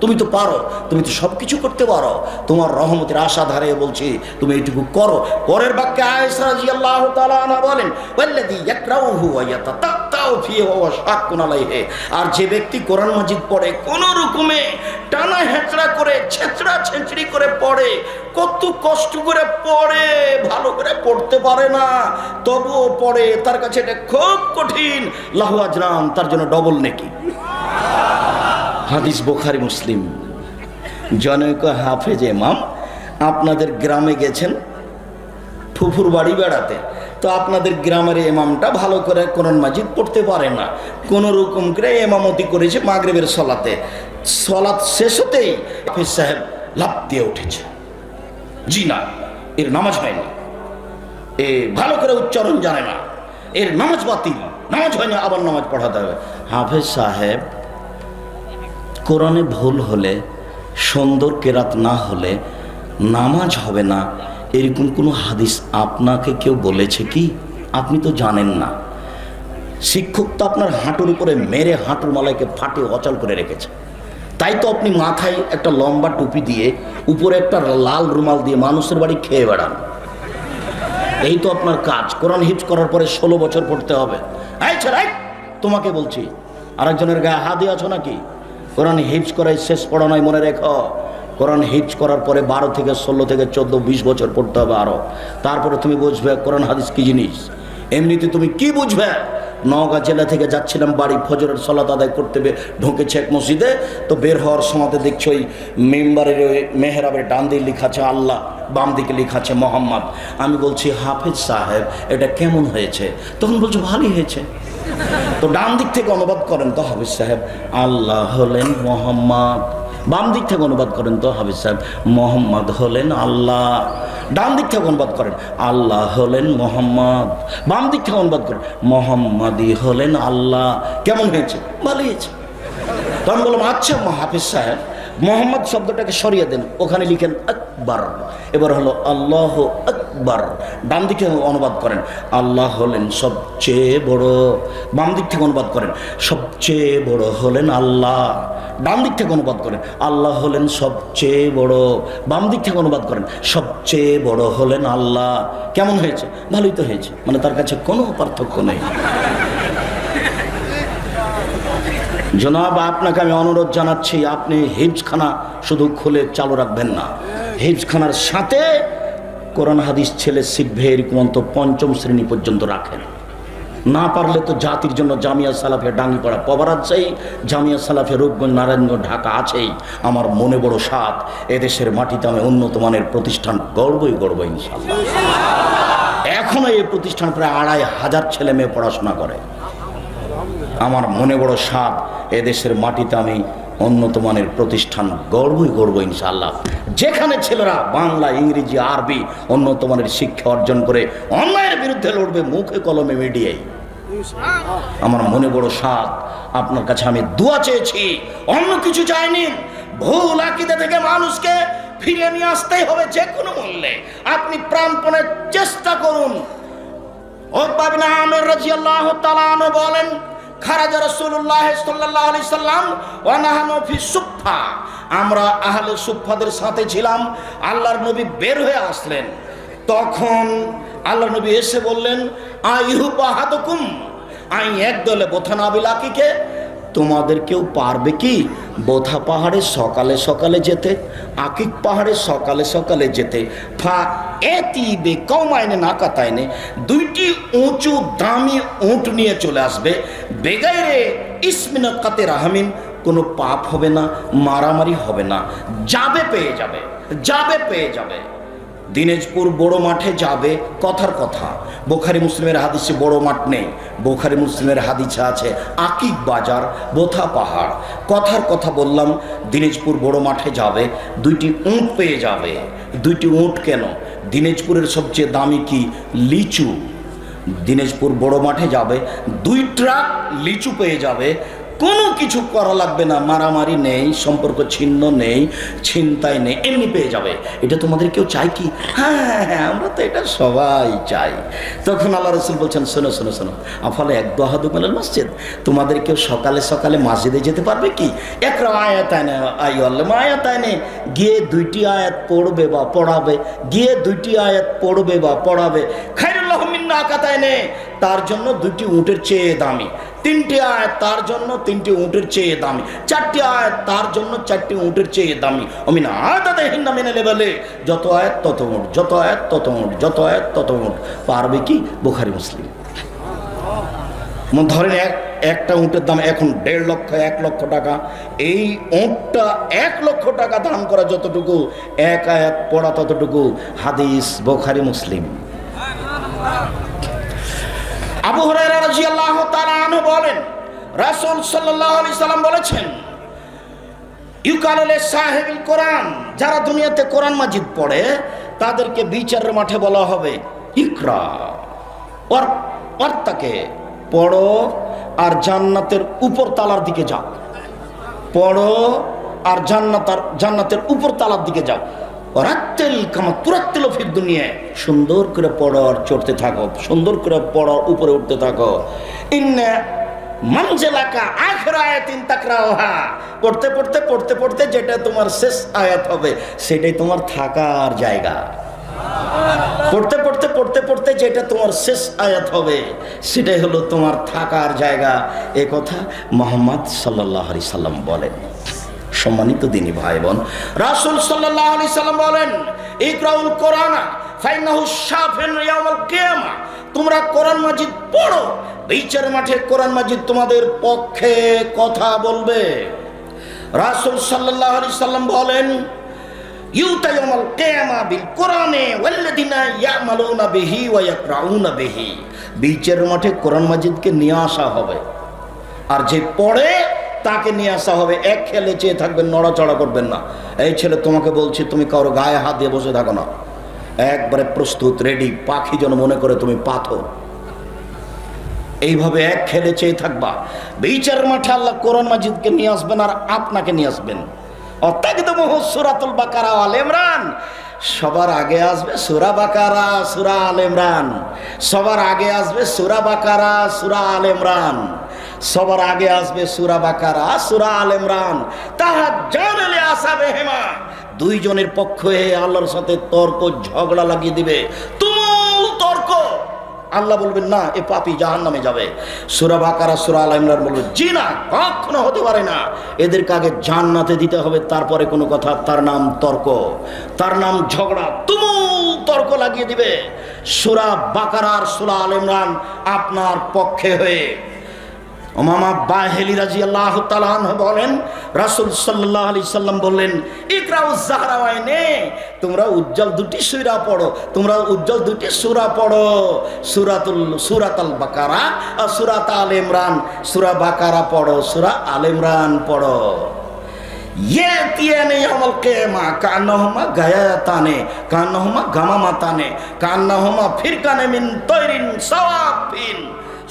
তুমি তো পারো, তুমি তো সব কিছু করতে পারো, তোমার রহমতের আশা ধারে বলছি তুমি এইটুকু করো। পরের বাক্যে আয়েশা রাদিয়াল্লাহু তাআলা আনহা বলেন, ওয়াল্লাযী ইয়াকরাউহু ওয়া ইয়াতাতাউ ফীহি ওয়া শাক্কুন আলাইহি, আর যে ব্যক্তি কোরআন মাজিদ পড়ে কোন রকমে টানা হেঁচড়া করে ছেঁচড়া ছেঁচড়ি করে পড়ে, কত কষ্ট করে পড়ে, ভালো করে পড়তে পারে না তবুও পড়ে, তার কাছে এটা খুব কঠিন, লাহু আজরান, তার জন্য ডবল নেকি। হাদিস বুখারী মুসলিম। জনৈক হাফেজ ইমাম আপনাদের গ্রামে গেছেন ফুফুর বাড়ি বেড়াতে, তো আপনাদের গ্রামের ইমামটা ভালো করে কোরআন মাজিদ পড়তে পারে না, কোনো রকম করে ইমামতি করেছে মাগরিবের সলাতে, সলাত শেষ হতেই হাফেজ সাহেব লাফ দিয়ে উঠেছে, জি না, এর নামাজ হয়নি, এ ভালো করে উচ্চারণ জানে না, এর নামাজ বাতিল, নামাজ হয় না, আবার নামাজ পড়াতে হবে। হাফেজ সাহেব, কোরআনে ভুল হলে, সুন্দর কেরাত না হলে নামাজ হবে না, এরকম কোনো হাদিস আপনাকে কেউ বলেছে কি? আপনি তো জানেন না। শিক্ষক তো আপনার হাঁটুর উপরে মেরে হাঁটুর মালাইকে ফাটে অচল করে রেখেছে, তাই তো আপনি মাথায় একটা লম্বা টুপি দিয়ে উপরে একটা লাল রুমাল দিয়ে মানুষের বাড়ি খেয়ে বেড়ান। এই তো আপনার কাজ। কোরআন হিফজ করার পরে 16 বছর পড়তে হবে। তোমাকে বলছি, আরেকজনের গায়ে হাত দিয়ে আছো নাকি? কোরআন হিফজ করাই শেষ পড়া নয়, মনে রেখো। কোরআন হিফজ করার পরে 12 থেকে 16 থেকে 14 20 বছর পড়তে হবে আরো, তারপরে তুমি বুঝবে কোরআন হাদিস কি জিনিস। এমনিতে তুমি কি বুঝবে? নওগাঁ জেলা থেকে যাচ্ছিলাম বাড়ি, ফজরের সালাত আদায় করতে ঢুকেছে এক মসজিদে, তো বের হওয়ার সময় দেখছি ওই মেম্বারের ওই মেহরাবের ডান দিকে লেখা আছে আল্লাহ, বাম দিকে লেখা আছে মোহাম্মদ। আমি বলছি, হাফেজ সাহেব এটা কেমন হয়েছে? তখন বলছে ভালোই হয়েছে। তো ডান দিক থেকে অনুবাদ করেন তো হাফেজ সাহেব, আল্লাহ হলেন মোহাম্মদ। বাম দিক থেকে অনুবাদ করেন তো হাফেজ সাহেব, মোহাম্মদ হলেন আল্লাহ। ডান দিক থেকে অনুবাদ করেন, আল্লাহ হলেন মোহাম্মদ। বাম দিক থেকে অনুবাদ করেন, মোহাম্মদই হলেন আল্লাহ। কেমন হয়েছে? ভালো হয়েছে। তখন বললাম, আচ্ছা হাফেজ সাহেব, মোহাম্মদ শব্দটাকে সরিয়ে দেন, ওখানে লিখেন আকবার। এবার হলো আল্লাহ আকবার। ডান দিক থেকে অনুবাদ করেন, আল্লাহ হলেন সবচেয়ে বড়। বাম দিক থেকে অনুবাদ করেন, সবচেয়ে বড় হলেন আল্লাহ। ডান দিক থেকে অনুবাদ করেন, আল্লাহ হলেন সবচেয়ে বড়। বাম দিক থেকে অনুবাদ করেন, সবচেয়ে বড় হলেন আল্লাহ। কেমন হয়েছে? ভালোই তো হয়েছে। মানে তার কাছে কোনো পার্থক্য নেই। জনাব, আপনাকে আমি অনুরোধ জানাচ্ছি, আপনি হিফজখানা শুধু খুলে চালু রাখবেন না, হিফজখানার সাথে কোরআন হাদিস ছেলে শিখবে এরকম তো 5ম শ্রেণী পর্যন্ত রাখেন। না পারলে তো জাতির জন্য জামিয়া সালাফে ডাঙ্গিপাড়া পবার আছেই, জামিয়া সালাফে রূপগঞ্জ নারায়ণগঞ্জ ঢাকা আছেই। আমার মনে বড় সাধ, এদেশের মাটিতে আমি উন্নত মানের প্রতিষ্ঠান গড়বই ইনশাআল্লাহ। এখনো এই প্রতিষ্ঠান প্রায় 2500 ছেলে মেয়ে পড়াশোনা করে। আমার মনে বড় সাধ, এদেশের মাটিতে আমি উন্নত মানের প্রতিষ্ঠান গড়বই ইনশাআল্লাহ, যেখানে ছেলেরা বাংলা, ইংরেজি, আরবি উন্নত মানের শিক্ষা অর্জন করে অন্যায়ের বিরুদ্ধে লড়বে মুখে কলমে মিডিয়ায়। আমার মনে বড় সাধ, আপনার কাছে আমি দোয়া চেয়েছি, অন্য কিছু চাইনি। ভুল আকীদা থেকে মানুষকে ফিরিয়ে নিয়ে আসতেই হবে যে কোনো মূল্যে। আপনি প্রাণপণে চেষ্টা করুন। উকবা বিন আমির রাদিয়াল্লাহু তাআলা আনহু বলেন, খারাজা রাসূলুল্লাহ সাল্লাল্লাহু আলাইহি সাল্লাম ওয়া নাহনু ফি সুফফা, আমরা আহলে সুফফাদের সাথে ছিলাম। আল্লাহর নবী বের হয়ে আসলেন, তখন আল্লাহর নবী এসে বললেন, আইহুবাহাদুকুম, আই একদলে বোথানাবিলাকিকে, তোমাদের কেউ পারবে কি বোথা পাহাড়ে সকালে সকালে যেতে, আকিক পাহাড়ে সকালে সকালে যেতে? ফা এতি বে কমাইনে না কাতাইনে, 2টি উঁচু দামি উঁট নিয়ে চলে আসবে, বেগাইরে ইসমিনা কাতে রাহমিন, কোনো পাপ হবে না, মারামারি হবে না, যাবে পেয়ে যাবে, যাবে পেয়ে যাবে। দিনাজপুর বড় মাঠে যাবে, কথার কথা। বোখারি মুসলিমের হাদিসে বড় মাঠ নেই, বোখারি মুসলিমের হাদিসে আছে আকিক বাজার, বোথা পাহাড়। কথার কথা বললাম, দিনাজপুর বড় মাঠে যাবে, 2টি উঁট পেয়ে যাবে। 2টি উঁট কেন? দিনাজপুরের সবচেয়ে দামি কি? লিচু। দিনাজপুর বড় মাঠে যাবে, 2 ট্রাক লিচু পেয়ে যাবে। কোনো কিছু করা লাগবে না, মারামারি নেই, সম্পর্ক ছিন্ন নেই, ছিনতাই নেই, এমনি পেয়ে যাবে। এটা তোমাদের কেউ চাই কি? হ্যাঁ হ্যাঁ, আমরা তো এটা সবাই চাই। তখন আল্লাহ রাসূল বলছেন, শোনো শোনো শোনো, আফালে এক আহাদুকুম আলাল মসজিদ, তোমাদের কেউ সকালে সকালে মসজিদে যেতে পারবে কি? একরা আয়াতানে আইয়াল্লাম আয়াতানে, গিয়ে 2টি আয়াত পড়বে বা পড়াবে, গিয়ে 2টি আয়াত পড়বে বা পড়াবে। খায়রুল্লাহু মিন নাকাতাইনে, তার জন্য 2টি উটের চেয়ে দামি। 3টি আয়াত তার জন্য 3টি উটের চেয়ে দামি। 4টি আয়াত তার জন্য 4টি উটের চেয়ে দামি। অমিনা আদাদাহিন্না মিনা লেভেলে, যত আয়াত তত উট, যত আয়াত তত উট, যত আয়াত তত উট। পারবে কি? বুখারী মুসলিম। ধরেন একটা উটের দাম এখন 1.5 লক্ষ, 1 লক্ষ টাকা। এই উটটা 1 লক্ষ টাকা দাম করা যতটুকু, 1 আয়াত পড়া ততটুকু। হাদিস বুখারী মুসলিম। আবু হুরায়রা রাদিয়াল্লাহু তাআলা আনহু বলেন, রাসূল সাল্লাল্লাহু আলাইহি সাল্লাম বলেছেন, ইউকালু লিসাহিবিল কোরআন, যারা দুনিয়াতে কোরআন মাজিদ পড়ে তাদেরকে বিচারের মাঠে বলা হবে ইকরা, তাকে পড়ো আর জান্নাতের উপর তালার দিকে যাও, পড়ো আর জান্নাতের উপর তালার দিকে যাও। রাত্তেল কামা তুরাত্তেল ফিদ দুনিয়া, সুন্দর করে পড়ো আর চড়তে থাকো, সুন্দর করে পড়ো, উপরে উঠতে থাকো। ইন্না মানজিলাকা আখির আয়াতিন তাকরাউহা, পড়তে পড়তে পড়তে পড়তে যেটা তোমার শেষ আয়াত হবে সেটাই তোমার থাকার জায়গা। পড়তে পড়তে পড়তে পড়তে যেটা তোমার শেষ আয়াত হবে সেটাই হলো তোমার থাকার জায়গা। এ কথা মুহাম্মদ সাল্লাল্লাহু আলাইহি সাল্লাম বলেন। সম্মানিত দিনী ভাই বোন, রাসূল সাল্লাল্লাহু আলাইহি সাল্লাম বলেন, ইকরাউল কোরআনা ফাইন্নাহু শাফিউন ইয়াউমাল কিয়ামা, তোমরা কোরআন মাজিদ পড়ো, বিচারের মাঠে কোরআন মাজিদ তোমাদের পক্ষে কথা বলবে। রাসূল সাল্লাল্লাহু আলাইহি সাল্লাম বলেন, ইউতা ইয়াউমাল কিয়ামা বিল কোরআনে ওয়াল্লাযিনা ইয়ামালুনা বিহি ওয়া ইয়াকরাউনা বিহি, বিচারের মাঠে কোরআন মাজিদকে নিয়ে আসা হবে, আর যে পড়ে তাকে নিয়ে আসা হবে। এক খেলে চেয়ে থাকবেন, নড়াচড়া করবেন না। এই ছেলে, তোমাকে বলছি, তুমি কারো গায়ে হাত দিয়ে বসে থাকো না, একবারে প্রস্তুত, রেডি, পাখি যেন মনে করে তুমি পাথর। এইভাবে এক খেলে চেয়ে থাকবা। বিচারের মাঠে আল্লাহ কোরআন মাজিদকে নিয়ে আসবেন আর আপনাকে নিয়ে আসবেন। সূরাতুল বাকারা আল ইমরান, সবার আগে আসবে সূরা বাকারা, সূরা আল ইমরান। সবার আগে আসবে সূরা বাকারা, সূরা আল ইমরান। সবার আগে আসবে সূরা বাকারা, সূরা আল ইমরান। তাহাজ্জান লি আসহাবিহিমা, 2 জনের পক্ষে আল্লাহর সাথে তর্ক ঝগড়া লাগিয়ে দিবে, তুমুল তর্ক। আল্লাহ বলবেন না, এ পাপী জাহান্নামে যাবে। সূরা বাকারা, সূরা আল ইমরান বলবে, জি না, কখনো হতে পারে না, এদেরকে আগে জান্নাতে দিতে হবে, তারপরে কোনো কথা। তার নাম তর্ক, তার নাম ঝগড়া, তুমুল তর্ক লাগিয়ে দিবে। সূরা বাকারা আর সূরা আল ইমরান আপনার পক্ষে হয়ে। উমামা বাহিলি রাদিয়াল্লাহু তাআলা আনহু বলেন, রাসূল সাল্লাল্লাহু আলাইহি সাল্লাম বললেন, ইকরাউজ যাহরাওয়াইনে, তোমরা উজ্জ্বল 2টি সূরা পড়ো, তোমরা উজ্জ্বল 2টি সূরা পড়ো, সূরাতুল বাকারা আর সূরাত আল ইমরান। সূরা বাকারা পড়ো, সূরা আল ইমরান পড়ো। ইয়াতিয়ানি ইয়াউমাল কিয়ামা কান্নাহুমা গায়াতানে কান্নাহুমা গামামাতানে কান্নাহুমা ফিরকানে মিন তায়রিন সাওয়াফিন।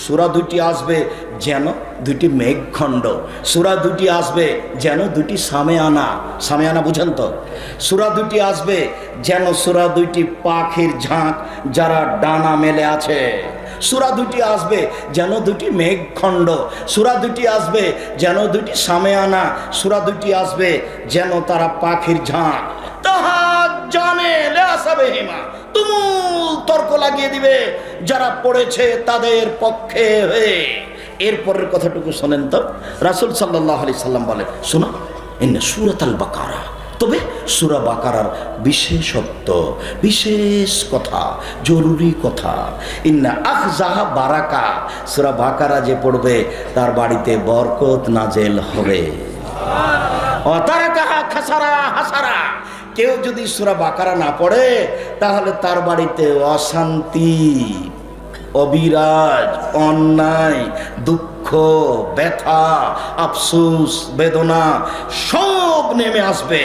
সূরা 2টি আসবে যেন 2টি মেঘখণ্ড, সূরা 2টি আসবে যেন 2টি সামেয়ানা। সামেয়ানা বুঝেন তো? সূরা 2টি আসবে যেন সূরা 2টি পাখির ঝাঁক যারা ডানা মেলে আছে। সূরা 2টি আসবে যেন 2টি মেঘখণ্ড। সূরা 2টি আসবে যেন 2টি সামেয়ানা। সূরা 2টি আসবে যেন তারা পাখির ঝাঁক। তাহাজ্জানে লিআসাবিহিমা, তুমুল তর্ক লাগিয়ে দিবে যারা পড়েছে তাদের পক্ষে হয়ে। এরপরের কথাটুকু শোনেন তো। রাসূল সাল্লাল্লাহু আলাইহি সাল্লাম বলেন, শোনো, ইন্না সূরাতুল বাকারা, তবে সূরা বাকারার বিশেষত্ব, বিশেষ কথা, জরুরি কথা, ইন্না আখযাহা বারাকা, সূরা বাকারা যে পড়বে তার বাড়িতে বরকত নাজেল হবে। অতারাকাহা খাসারা হাসারা। কেউ যদি সূরা বাকারা না পড়ে তাহলে তার বাড়িতে অশান্তি, অবিরাজ, অন্যায়, দুঃখ, ব্যথা, আফসোস, বেদনা সব নেমে আসবে।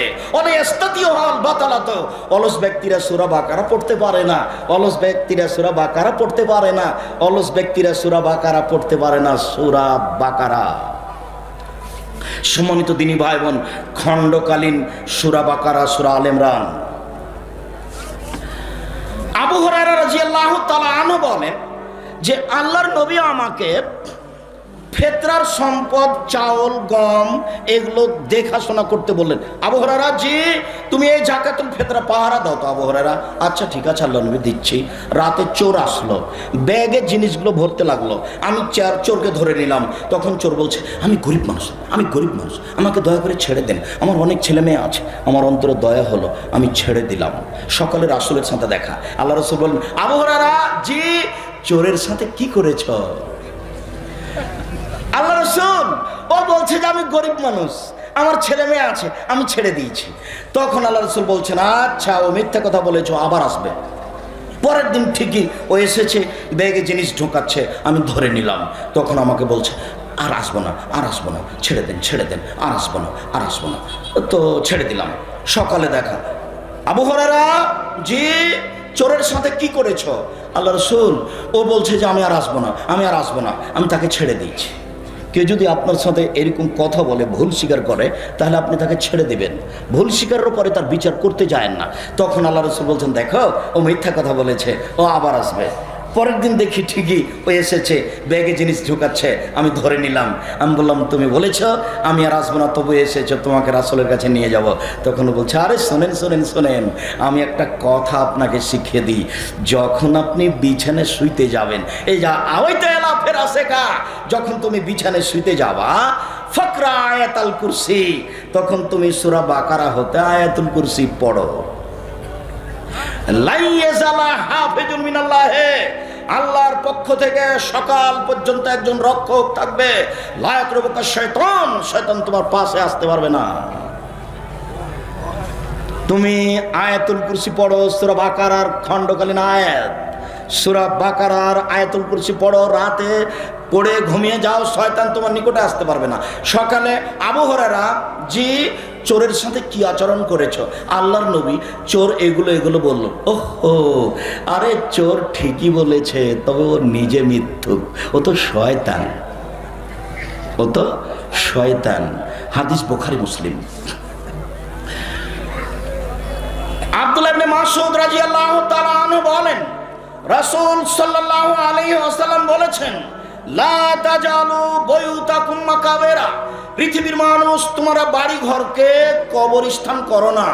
অলস ব্যক্তিরা সূরা বাকারা পড়তে পারে না, অলস ব্যক্তিরা সূরা বাকারা পড়তে পারে না, অলস ব্যক্তিরা সূরা বাকারা পড়তে পারে না। সূরা বাকারা, সম্মানিত দিনী ভাই বোন, খণ্ডকালীন সূরা বাকারা, সূরা আলে ইমরান। আবু হুরায়রা রাদিয়াল্লাহু তাআলা আনহু বলেন যে আল্লাহর নবী আমাকে ফেতরার সম্পদ, চাউল, গম এগুলো দেখাশোনা করতে বললেন। আবু হুরায়রা, জি তুমি এই যাকাতুল ফেতরা পাহারা দাও তো। আবু হুরায়রা, আচ্ছা ঠিক আছে আল্লাহর নবী দিচ্ছি। রাতে চোর আসলো, ব্যাগে জিনিসগুলো ভরতে লাগলো। আমি চোরকে ধরে নিলাম। তখন চোর বলছে, আমি গরিব মানুষ, আমি গরিব মানুষ, আমাকে দয়া করে ছেড়ে দেন, আমার অনেক ছেলে মেয়ে আছে। আমার অন্তরে দয়া হলো, আমি ছেড়ে দিলাম। সকালে রাসূলের সাথে দেখা। আল্লাহ রাসূল বললেন, আবু হুরায়রা, জি চোরের সাথে কি করেছ? আল্লাহ রাসূল, ও বলছে যে আমি গরিব মানুষ, আমার ছেলে মেয়ে আছে, আমি ছেড়ে দিয়েছি। তখন আল্লাহ রাসূল বলছেন, আচ্ছা ও মিথ্যা কথা বলেছো, আবার আসবে। পরের দিন ঠিকই ও এসেছে, ব্যাগে জিনিস ঢোকাচ্ছে, আমি ধরে নিলাম। তখন আমাকে বলছে, আর আসবো না, আর আসবো না, ছেড়ে দেন, ছেড়ে দেন, আর আসবো না, আর আসবো না। তো ছেড়ে দিলাম। সকালে দেখা। আবু হুরায়রা, জি চোরের সাথে কি করেছ? আল্লাহ রাসূল, ও বলছে যে আমি আর আসবো না, আমি আর আসবো না, আমি তাকে ছেড়ে দিয়েছি। কেউ যদি আপনার সাথে এরকম কথা বলে, ভুল স্বীকার করে, তাহলে আপনি তাকে ছেড়ে দেবেন। ভুল স্বীকারের পরে তার বিচার করতে যায়েন না। তখন আল্লাহ রাসূল বলছেন, দেখো ও মিথ্যা কথা বলেছে, ও আবার আসবে। পরের দিন দেখি ঠিকই ও এসেছে, ব্যাগে জিনিস ঢুকাচ্ছে, আমি ধরে নিলাম। আমি বললাম, তুমি বলেছ আমি আর আসবো না, তবু এসেছো, তোমাকে রাসূলের কাছে নিয়ে যাব। তখন ও বলছে, আরে শোনেন শোনেন শোনেন, আমি একটা কথা আপনাকে শিখিয়ে দিই। যখন আপনি বিছানায় শুইতে যাবেন, এই যা আওয়াইতে এলা ফেরা শেখা, যখন তুমি বিছানায় শুইতে যাবা, ফাকরা আয়াতুল কুরসি, তখন তুমি সূরা বাকারা হতে আয়াতুল কুরসি পড়ো। আল্লাহর পক্ষ থেকে সকাল পর্যন্ত একজন রক্ষক থাকবে। শয়তান তোমার পাশে আসতে পারবে না। তুমি আয়াতুল কুরসি পড়ো, সূরা বাকারার খণ্ডকালীন আয়াত, সূরা বাকারার আয়াতুল কুরসি পড়ো, রাতে পড়ে ঘুমিয়ে যাও, শয়তান তোমার নিকটে আসতে পারবে না। সকালে আবু হুরায়রা, জি চোরের সাথে কি আচরণ করেছো? আল্লাহর নবী চোর এগুলো বলল। ওহো, আরে চোর ঠিকই বলেছে, তবে ও নিজে মিথ্যুক, ও তো শয়তান, ও তো শয়তান। হাদিস বুখারী মুসলিম। আব্দুল্লাহ ইবনে মাসউদ রাদিয়াল্লাহু তাআলা আনহু বলেন, রাসূল সাল্লাল্লাহু আলাইহি ওয়াসাল্লাম বলেছেন, লা তাজালু বুয়ুতাকুম মাকাবেরা, পৃথিবীর মানুষ তোমরা বাড়ি ঘরকে কবরস্থান করো না,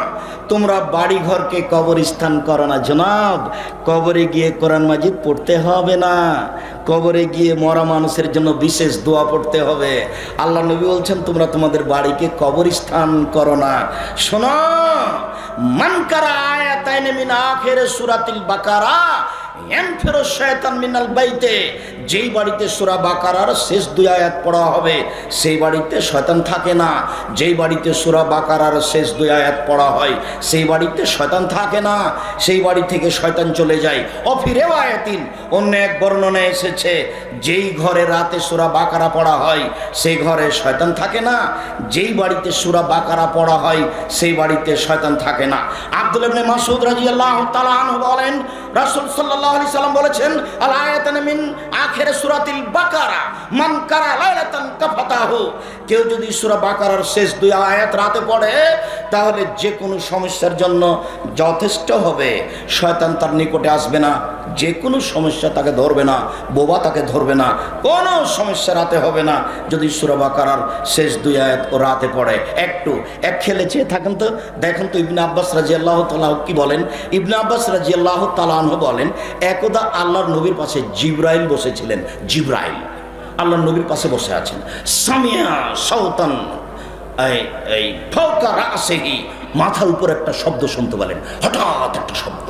তোমরা বাড়ি ঘরকে কবরস্থান করো না। জনাব, কবরে গিয়ে কোরআন মাজিদ পড়তে হবে না, কবরে গিয়ে মরা মানুষের জন্য বিশেষ দোয়া পড়তে হবে। আল্লাহ নবী বলছেন, তোমরা তোমাদের বাড়িকে কবরস্থান করো না। শোনো, মান কারা আয়াতাইন মিন আখির সূরাতিল বাকারা ইয়ানফিরু শায়তান মিনাল বাইতে, যেই বাড়িতে সূরা বাকারার শেষ দুই আয়াত পড়া হবে সেই বাড়িতে শয়তান থাকে না। যেই বাড়িতে সূরা বাকারার শেষ দুই আয়াত পড়া হয় সেই বাড়িতে শয়তান থাকে না, সেই বাড়ি থেকে শয়তান চলে যায়। অফি রিওয়ায়াতিন, অন্য এক বর্ণনায় এসেছে, যেই ঘরে রাতে সূরা বাকারা পড়া হয় সেই ঘরে শয়তান থাকে না, যেই বাড়িতে সূরা বাকারা পড়া হয় সেই বাড়িতে শয়তান থাকে না। আব্দুল্লাহ ইবনে মাসউদ রাদিয়াল্লাহু তাআলা আনহু বলেন, রাসূল সাল্লাল্লাহু আলাইহি সাল্লাম বলেছেন, আল আয়াতান মিন আখির সূরাতিল বাকারা মান কারা লাইলাতান কাফাতাহু, কেউ যদি সূরা বাকারার শেষ দুই আয়াত রাতে পড়ে তাহলে যে কোনো সমস্যার জন্য যথেষ্ট হবে। শয়তান তার নিকটে আসবে না, যে কোনো সমস্যা তাকে ধরবে না, বোবা তাকে ধরবে না, কোনো সমস্যা রাতে হবে না যদি সূরা বাকারার শেষ দুই আয়াত ও রাতে পড়ে। এক খেলে চেয়ে থাকেন তো, দেখেন তো ইবনে আব্বাস রাদিয়াল্লাহু তাআলা কি বলেন। ইবনে আব্বাস রাদিয়াল্লাহু তাআলা আনহু বলেন, একদা আল্লাহর নবীর পাশে জিবরাইল বসেছিলেন। জিবরাইল আল্লাহর নবীর পাশে বসে আছেন। সামিয়া সাউতান, এই ফাওকা রাসিহি, মাথার উপর একটা শব্দ শুনতে পেলেন। হঠাৎ একটা শব্দ,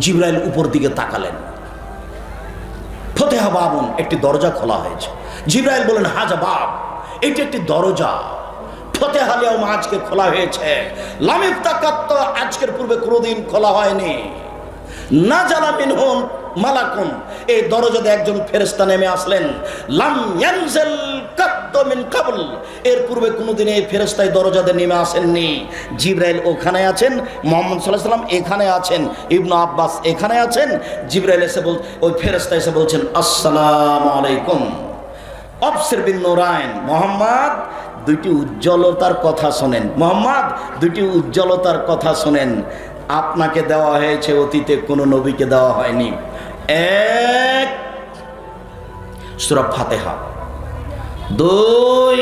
জিবরাইল উপর দিকে তাকালেন। ফতেহা বাবুন, একটি দরজা খোলা হয়েছে। জিবরাইল বলেন, হাজা বাব, এটি একটি দরজা। ফতেহাল ইয়াউম আজকে খোলা হয়েছে। লাম ইফতাকাত আজকের পূর্বে কোনোদিন খোলা হয়নি। নাজালা মিনহুম মালাকুন, এই দরজাতে একজন ফেরেশতা নেমে আসলেন। লাম ইয়ানজিল কাত্ত মিন ক্বাবল, এর পূর্বে কোনোদিন এই ফেরেশতা এই দরজাতে নেমে আসেননি। জিবরাইল ওখানে আছেন, মুহাম্মদ সাল্লাল্লাহু আলাইহি ওয়াসাল্লাম এখানে আছেন, ইবনে আব্বাস এখানে আছেন। জিবরাইল এসে ওই ফেরেশতা এসে বলছেন আসসালামু আলাইকুম আবসির বিন নূরাইন, মুহাম্মদ দুইটি উজ্জ্বলতার কথা শোনেন, মুহাম্মদ দুইটি উজ্জ্বলতার কথা শোনেন। আপনাকে দেওয়া হয়েছে, অতীতে কোনো নবীকে দেওয়া হয়নি। এক, সূরা ফাতিহা। দুই,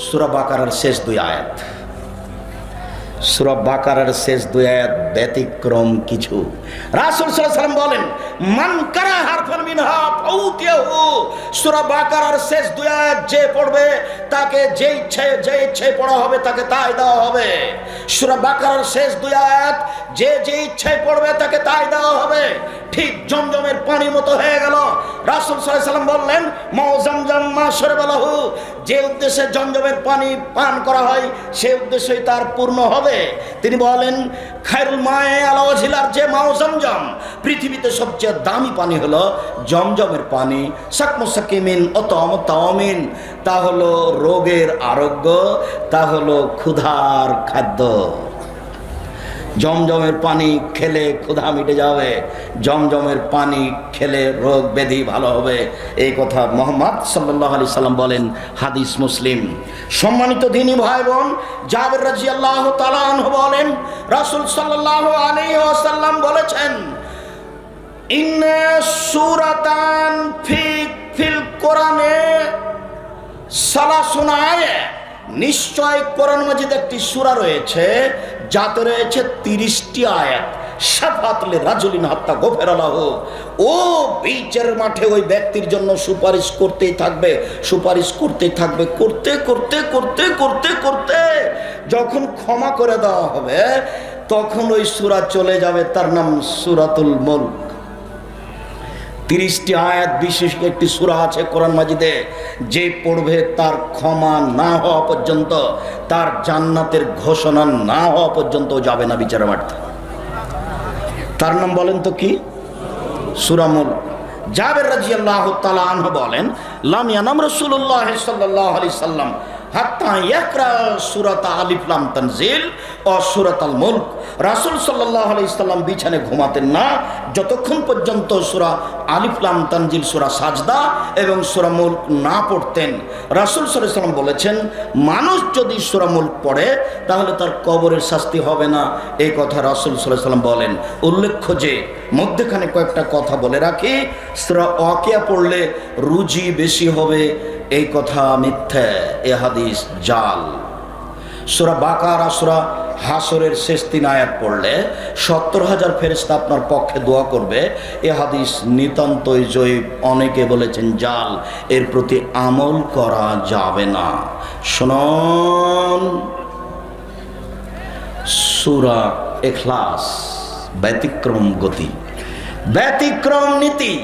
সূরা বাকারার শেষ দুই আয়াত। সূরা বাকারার শেষ দুই আয়াত ব্যতিক্রম কিছু। রাসূল সাল্লাল্লাহু আলাইহি ওয়াসাল্লাম বলেন মান কারা হারফান মিনহা ফাউতিয়াহু, সূরা বাকারার শেষ দুই আয়াত যে পড়বে তাকে যে ইচ্ছে পড়া হবে তাকে তাই দেওয়া হবে। সূরা বাকারার শেষ দুই আয়াত যে ইচ্ছে পড়বে তাকে তাই দেওয়া হবে। ঠিক জমজমের পানির মতো হয়ে গেল। রাসূল সাল্লাল্লাহু আলাইহি ওয়াসাল্লাম বললেন মা জামজাম মা শরবালাহু, যে উদ্দেশ্যে জমজমের পানি পান করা হয় সে উদ্দেশ্যই তার পূর্ণ হবে। তিনি বলেন খায়রুল মায়ে আলা ওয়াজিল আরজি মাউ জামজাম, পৃথিবীতে সবচেয়ে দামি পানি হলো জমজমের পানি। সাকমু সাকিমিন অতম তাওমিন, তা হলো রোগের আরোগ্য, তা হলো ক্ষুধার খাদ্য। জমজমের পানি খেলে ক্ষুধা মিটে যাবে, জমজমের পানি খেলে রোগ ব্যাধি ভালো হবে, এই কথা মুহাম্মদ সাল্লাল্লাহু আলাইহি সাল্লাম বলেন, হাদিস মুসলিম। সম্মানিত দ্বীনি ভাই বোন, জাবের রাদিয়াল্লাহু তাআলা আনহু বলেন রাসূল সাল্লাল্লাহু আলাইহি ওয়াসাল্লাম বলেছেন ইন্না সূরাতান ফিল কোরআনে সালাসুন আয়াত, নিশ্চয় কোরআন মাজিদ একটি সূরা রয়েছে যাতে রয়েছে 30টি আয়াত। শাফাআতুল রাজুলিন হাত্তা গফিরা লাহু, ও বিচারের মাঠে ওই ব্যক্তির জন্য সুপারিশ করতেই থাকবে, সুপারিশ করতেই থাকবে, করতে করতে করতে করতে করতে যখন ক্ষমা করে দেওয়া হবে তখন ওই সূরা চলে যাবে, তার নাম সূরাতুল মুলক। 30টি আয়াত বিশিষ্ট একটি সূরা আছে কোরআন মাজিদে, যে পড়বে তার ক্ষমা না হওয়া পর্যন্ত, তার জান্নাতের ঘোষণা না হওয়া পর্যন্ত যাবে না বিচারের মাঠে। তার নাম বলেন তো কি? সূরা মুলক। জাবের রাদিয়াল্লাহু তাআলা আনহু বলেন লাম ইয়ানাম রাসূলুল্লাহ সাল্লাল্লাহু আলাইহি সাল্লাম হাত্তা ইয়াকরা সূরাত আলিফ লাম তানজিল ও সূরাতুল মুলক। রাসূল সাল্লাল্লাহু আলাইহি সাল্লাম বিছানে ঘুমাতেন না যতক্ষণ পর্যন্ত সূরা আলিফ লাম তানজিল, সূরা সাজদা এবং সূরা মুলক না পড়তেন। রাসূল সাল্লাল্লাহু আলাইহি সাল্লাম বলেছেন মানুষ যদি সূরা মুলক পড়ে তাহলে তার কবরের শাস্তি হবে না, এই কথা রাসূল সাল্লাল্লাহু আলাইহি সাল্লাম বলেন। উল্লেখ্য যে মধ্যখানে কয়েকটা কথা বলে রাখি, সূরা ওয়াকিয়া পড়লে রুজি বেশি হবে, এই কথা মিথ্যা, এ হাদিস জাল। সূরা বাকারা, সূরা হাসরের শেষ 3 আয়াত পড়লে 70,000 ফেরেশতা আপনার পক্ষে দোয়া করবে, এ হাদিস নিতান্তই জয়ীফ, অনেকে বলেছেন জাল, এর প্রতি আমল করা যাবে না। শুনুন সূরা ইখলাস, ব্যতিক্রম গতি, ব্যতিক্রম নীতি।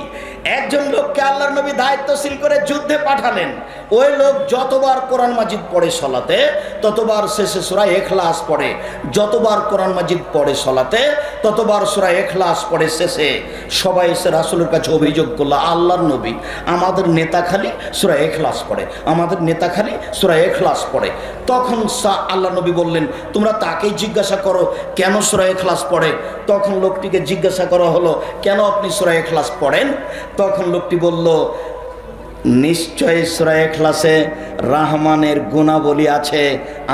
একজন লোককে আল্লাহর নবী দায়িত্বশীল করে যুদ্ধে পাঠালেন। ওই লোক যতবার কোরআন মাজিদ পড়ে সলাতে ততবার শেষে সূরা ইখলাস পড়ে, যতবার কোরআন মাজিদ পড়ে সলাতে ততবার সূরা ইখলাস পড়ে শেষে। সবাই এসে রাসূলের কাছে অভিযোগ করলো আল্লাহর নবী আমাদের নেতা খালি সূরা ইখলাস পড়ে, আমাদের নেতা খালি সূরা ইখলাস পড়ে। তখন আল্লাহ নবী বললেন তোমরা তাকেই জিজ্ঞাসা করো কেন সূরা ইখলাস পড়ে। তখন লোকটিকে জিজ্ঞাসা করা হলো কেন আপনি সূরা ইখলাস পড়েন? তখন লোকটি বলল নিশ্চয় সূরা ইখলাসে রহমানের গুণাবলী আছে,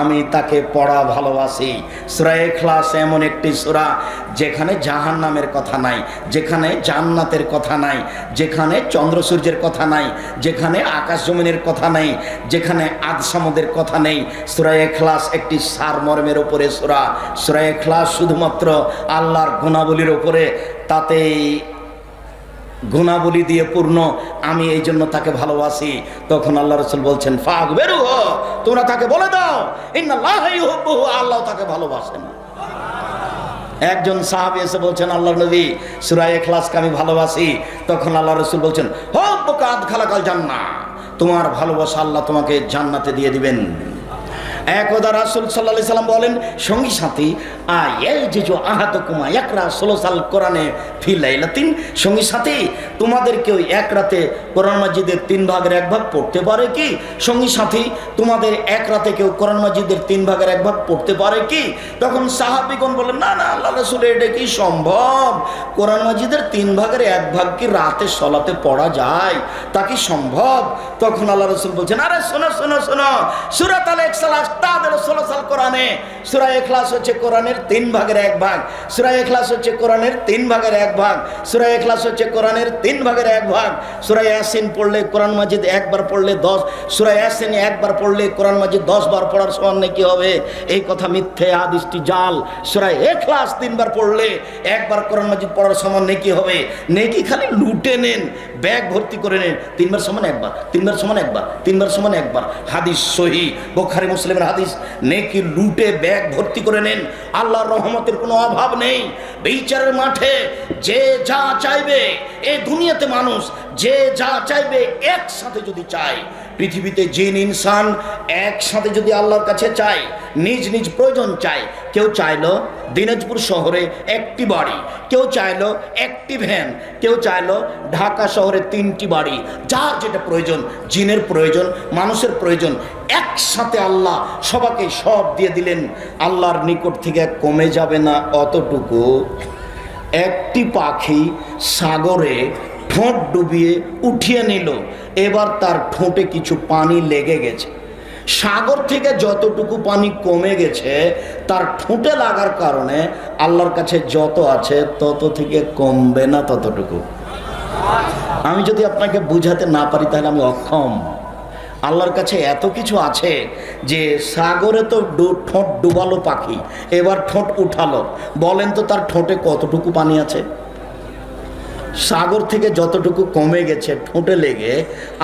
আমি তাকে পড়া ভালোবাসি। সূরা ইখলাস এমন একটি সূরা যেখানে জাহান্নামের কথা নাই, যেখানে জান্নাতের কথা নাই, যেখানে চন্দ্র সূর্যের কথা নাই, যেখানে আকাশ জমিনের কথা নাই, যেখানে আদ সামুদের কথা নেই। সূরা ইখলাস একটি সারমর্মের উপরে সূরা। সূরা ইখলাস শুধুমাত্র আল্লাহর গুণাবলীর উপরে, তাতেই গুণাবলী দিয়ে পূর্ণ, আমি এই জন্য তাকে ভালোবাসি। তখন আল্লাহ রাসূল বলছেন ফাগবেরু, তোমরা তাকে বলে দাও ইন্নাল্লাহা ইউহিব্বুহু, আল্লাহ তাকে ভালোবাসেন। একজন সাহাবী এসে বলছেন আল্লাহর নবী সূরা ইখলাসকে আমি ভালোবাসি। তখন আল্লাহ রাসূল বলছেন হুব্বুকা আদখালাকাল জান্নাহ, তোমার ভালোবাসা আল্লাহ তোমাকে জান্নাতে দিয়ে দিবেন। একদা রাসূল সাল্লাল্লাহু আলাইহি সাল্লাম বলেন, সঙ্গী সাথী আয়াজিজু আহাদুকুম ইয়াকরা সুলুসাল কোরআনে ফি লাইলাতিন, সঙ্গী সাথী তোমাদের কেউ এক রাতে কোরআন মাজিদের 3 ভাগের 1 ভাগ পড়তে পারে কি? সঙ্গী সাথী তোমাদের এক রাতে কেউ কোরআন মাজিদের 3 ভাগের 1 ভাগ পড়তে পারে কি? তখন সাহাবীগণ বলেন, না না আল্লাহ রাসূল, এটা কি সম্ভব? কোরআন মাজিদের 3 ভাগের 1 ভাগ কি রাতে সলাতে পড়া যায়? তা কি সম্ভব? তখন আল্লাহ রাসূল বলছেন, আরে শোনো শোনো শোনো, সূরাত আল ইখলাস তাদের সুলুসাল কোরআনে, সূরা ইখলাস হচ্ছে কোরআনের 3 ভাগের 1 ভাগ, সূরা ইখলাস হচ্ছে কোরআনের 3 ভাগের 1 ভাগ, সূরা ইখলাস হচ্ছে কোরআনের 3 ভাগের 1 ভাগ। সূরা ইয়াসিন পড়লে কোরআন মাজিদ একবার পড়লে 10, সূরা ইয়াসিন একবার পড়লে কোরআন মাজিদ 10 বার পড়ার সমান নাকি হবে? এই কথা মিথ্যে, হাদিসটি জাল। সূরা ইখলাস 3 বার পড়লে একবার কোরআন মাজিদ পড়ার সমান নেকি হবে। নেকি খালি লুটে নেন, ব্যাগ ভর্তি করে নেন, 3 বার সমান 1 বার, 3 বার সমান 1 বার, 3 বার সমান 1 বার। হাদিস সহিহ, বুখারী মুসলিমের হাদিস। নেকি লুটে ব্যাগ ভর্তি করে নেন, আল্লাহর রহমতের কোনো অভাব নেই। বিচারের মাঠে যে যা চাইবে, এই দুনিয়াতে মানুষ যে যা চাইবে একসাথে যদি চায়, পৃথিবীতে জিন ইনসান একসাথে যদি আল্লাহর কাছে চায়, নিজ নিজ প্রয়োজন চায়, কেউ চাইলো দিনাজপুর শহরে 1টি বাড়ি, কেউ চাইলো 1টি ভ্যান, কেউ চাইলো ঢাকা শহরে 3টি বাড়ি, যার যেটা প্রয়োজন, জিনের প্রয়োজন, মানুষের প্রয়োজন, একসাথে আল্লাহ সবাইকে সব দিয়ে দিলেন। আল্লাহর নিকট থেকে কমে যাবে না অতটুকু। একটি পাখি সাগরে ঠোঁট ডুবিয়ে উঠিয়ে নিল, এবার তার ঠোঁটে কিছু পানি লেগে গেছে। সাগর থেকে যতটুকু পানি কমে গেছে, তার ঠোঁটে লাগার কারণে আল্লাহর কাছে যত আছে তত থেকে কমবে না ততটুকু। আমি যদি আপনাকে বুঝাতে না পারি তাহলে আমি অক্ষম। আল্লাহর কাছে এত কিছু আছে যে সাগরে তো ঠোঁট ডুবালো পাখি, এবার ঠোঁট উঠালো, বলেন তো তার ঠোঁটে কতটুকু পানি আছে? সাগর থেকে যতটুকু কমে গেছে ঠোঁটে লেগে,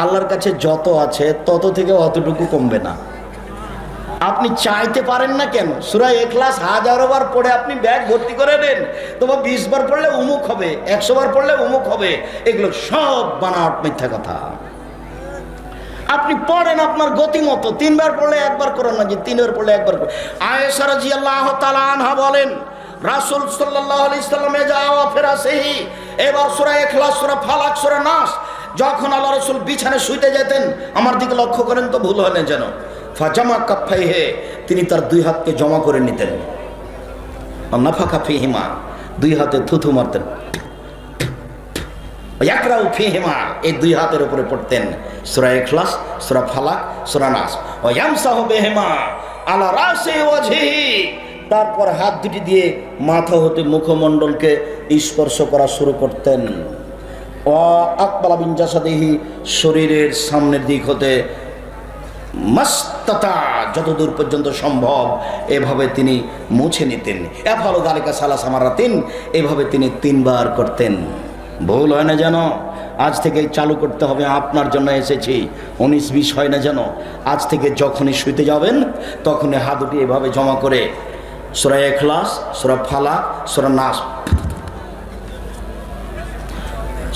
আল্লাহর কাছে যত আছে তত থেকে অতটুকু কমবে না। আপনি চাইতে পারেন না কেন? সূরা ইখলাস 1000 বার পড়ে আপনি ব্যাগ ভর্তি করে নেন, তবে 20 বার পড়লে অমুক হবে, 100 বার পড়লে অমুক হবে, এগুলো সব বানাওয়াট মিথ্যা কথা। আপনি পড়েন আপনার গতিমতো, 3 বার পড়লে 1 বার কোরআন মাজিদ, 3 বার পড়লে 1 বার। আয়েশা রাদিয়াল্লাহু তাআলা আনহা বলেন, রাসূল সাল্লাল্লাহু আলাইহি সাল্লামে যাওয়া ফেরা সেই, এবার সূরা ইখলাস, সূরা ফালাক, সূরা নাস, যখন আল্লাহ রাসূল বিছানায় শুইতে যেতেন, আমার দিকে লক্ষ্য করেন তো ভুল হয় না যেন, ফাজামা কাফাইহে, তিনি তার 2 হাতকে জমা করে নিতেন, নাফাকা ফিহিমা, 2 হাতে থুথু মারতেন, ইয়াকরাউ ফিহিমা, এই 2 হাতের উপরে পড়তেন সূরা ইখলাস, সূরা ফালাক, সূরা নাস, ওয়া ইয়ামসাহু বিহিমা আলা রাসি ওয়াজহিহি, তারপর হাত দুটি দিয়ে মাথা হতে মুখমণ্ডলকে স্পর্শ করা শুরু করতেন। ওয়া আকবালা বিন জাসাদিহি, শরীরের সামনের দিক হতে মাস্তাতা, যতদূর পর্যন্ত সম্ভব এভাবে তিনি মুছে নিতেন। এফালু যালিকা সালাসা মারাতিন, এভাবে তিনি 3 বার করতেন। ভুল হয় না যেন, আজ থেকে চালু করতে হবে, আপনার জন্য এসেছি, 19-20 হয় না যেন। আজ থেকে যখনই শুইতে যাবেন তখনই হাত দুটি এভাবে জমা করে সূরা ইখলাস, সূরা ফালাক, সূরা নাস,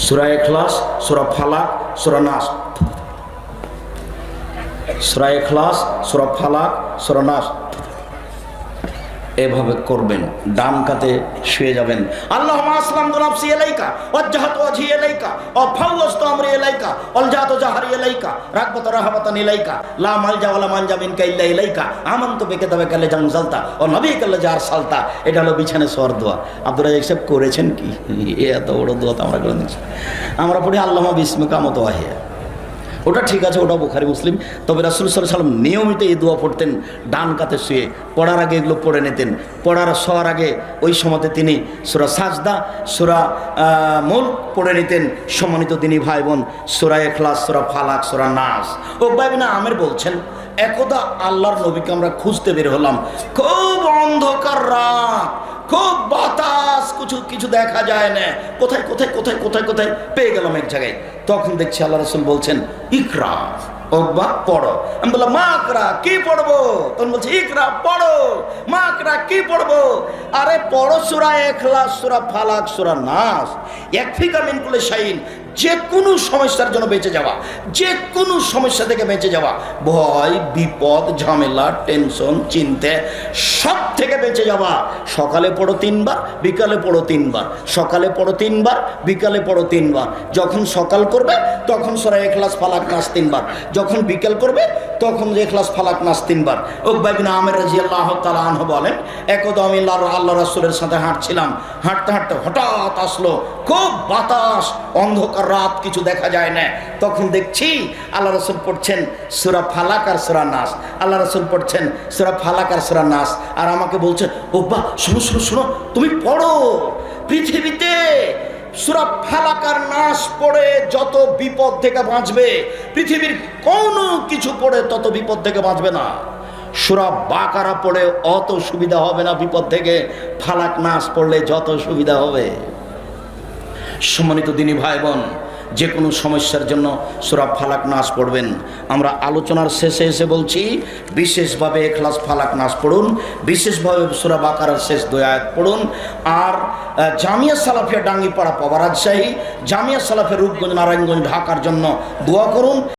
সূরা ইখলাস, সূরা ফালাক, সূরা নাস, সূরা ইখলাস, সূরা ফালাক, সূরা নাস, এভাবে করবেন। ডান কাতে শুয়ে যাবেন। আল্লাহুম্মা আসলামতু নাফসি ইলাইকা ওয়াজজাহতু ওয়াজহি ইলাইকা ওয়া ফাওয়াজতু আমরি ইলাইকা ওয়ালজাতু জাহরি ইলাইকা রাগবাতা রাহাবাতান ইলাইকা লা মালজা ওয়ালা মানজা মিনকা ইল্লা ইলাইকা আমানতু বিকিতাবিকা আল্লাযী আনজালতা ওয়া নাবিয়্যিকা আল্লাযী আরসালতা। এটা হলো বিছানায় শোয়ার দোয়া। আব্দুর রাজ্জাক সাহেব করেছেন কি? এত বড় দোয়া তো আমরা করে দিচ্ছি। আমরা পড়ি আল্লাহুম্মা বিসমিকা আমতুওয়াহিয়া, ওটা ঠিক আছে, ওটা বুখারী মুসলিম। তবে রাসূল সাল্লাল্লাহু আলাইহি ওয়াসাল্লাম নিয়মিত এই দোয়া পড়তেন, ডান কাতে শুয়ে। পড়ার আগে এগুলো পড়ে নিতেন। পড়ার শোয়ার আগে ওই সময়তে তিনি সূরা সাজদা, সূরা মুলক পড়ে নিতেন। সম্মানিত দিনী ভাই বোন, সূরা ইখলাস, সূরা ফালাক, সূরা নাস। উকবা ইবনে আমির বলছেন, একদা আল্লাহর নবীকে আমরা খুঁজতে বের হলাম, খুব অন্ধকার রাত, খুব বাতাস, কিছু দেখা যায় না, কোথায় কোথায় কোথায় কোথায় কোথায় পেয়ে গেলাম এক জায়গায়। তখন দেখছি আল্লাহ রাসূল বলছেন, ইকরা, উকবা পড়ো। আমি বললাম, মা আকরা, কি পড়বো? তখন বলছে, ইকরা পড়ো। মা আকরা, কি পড়বো? আরে পড়ো সূরা ইখলাস, সূরা ফালাক, সূরা নাস, ইয়াকফিকা মিন কুল্লি শাইইন, যে কোনো সমস্যার জন্য বেঁচে যাওয়া, যে কোনো সমস্যা থেকে বেঁচে যাওয়া, ভয় বিপদ ঝামেলা টেনশন চিন্তা সব থেকে বেঁচে যাওয়া। সকালে পড়ো 3 বার, বিকালে পড়ো 3 বার, সকালে পড়ো 3 বার, বিকালে পড়ো 3 বার। যখন সকাল করবে তখন সূরা ইখলাস ফালাক নাস 3 বার, যখন বিকাল করবে তখন ইখলাস ফালাক নাস 3 বার। উকবা ইবনে আমির রাদিয়াল্লাহু তাআলা আনহু বলেন, একদা আমি আল্লাহ রাসূলের সাথে হাঁটছিলাম, হাঁটতে হাঁটতে হঠাৎ আসলো খুব বাতাস, অন্ধকার রাত, কিছু দেখা যায় না। তখন দেখছি আল্লাহ রাসূল পড়ছেন সূরা ফালাক আর সূরা নাস, আল্লাহ রাসূল পড়ছেন সূরা ফালাক আর সূরা নাস, আর আমাকে বলছেন, উকবা শোনো শোনো শোনো, তুমি পড়ো। পৃথিবীতে সূরা ফালাক আর নাস পড়ে যত বিপদ থেকে বাঁচবে, পৃথিবীর কোনো কিছু পড়ে তত বিপদ থেকে বাঁচবে না। সূরা বাকারা পড়ে অত সুবিধা হবে না বিপদ থেকে, ফালাক নাস পড়লে যত সুবিধা হবে। সম্মানিত দিনী ভাই বোন, যে কোনো সমস্যার জন্য সূরা ফালাক নাস পড়বেন। আমরা আলোচনার শেষে এসে বলছি, বিশেষভাবে ইখলাস ফালাক নাস পড়ুন, বিশেষভাবে সূরা বাকারার শেষ 2 আয়াত পড়ুন। আর জামিয়া সালাফিয়া ডাঙ্গিপাড়া পাওয়া রাজশাহী, জামিয়া সালাফিয়া রূপগঞ্জ নারায়ণগঞ্জ ঢাকার জন্য দোয়া করুন।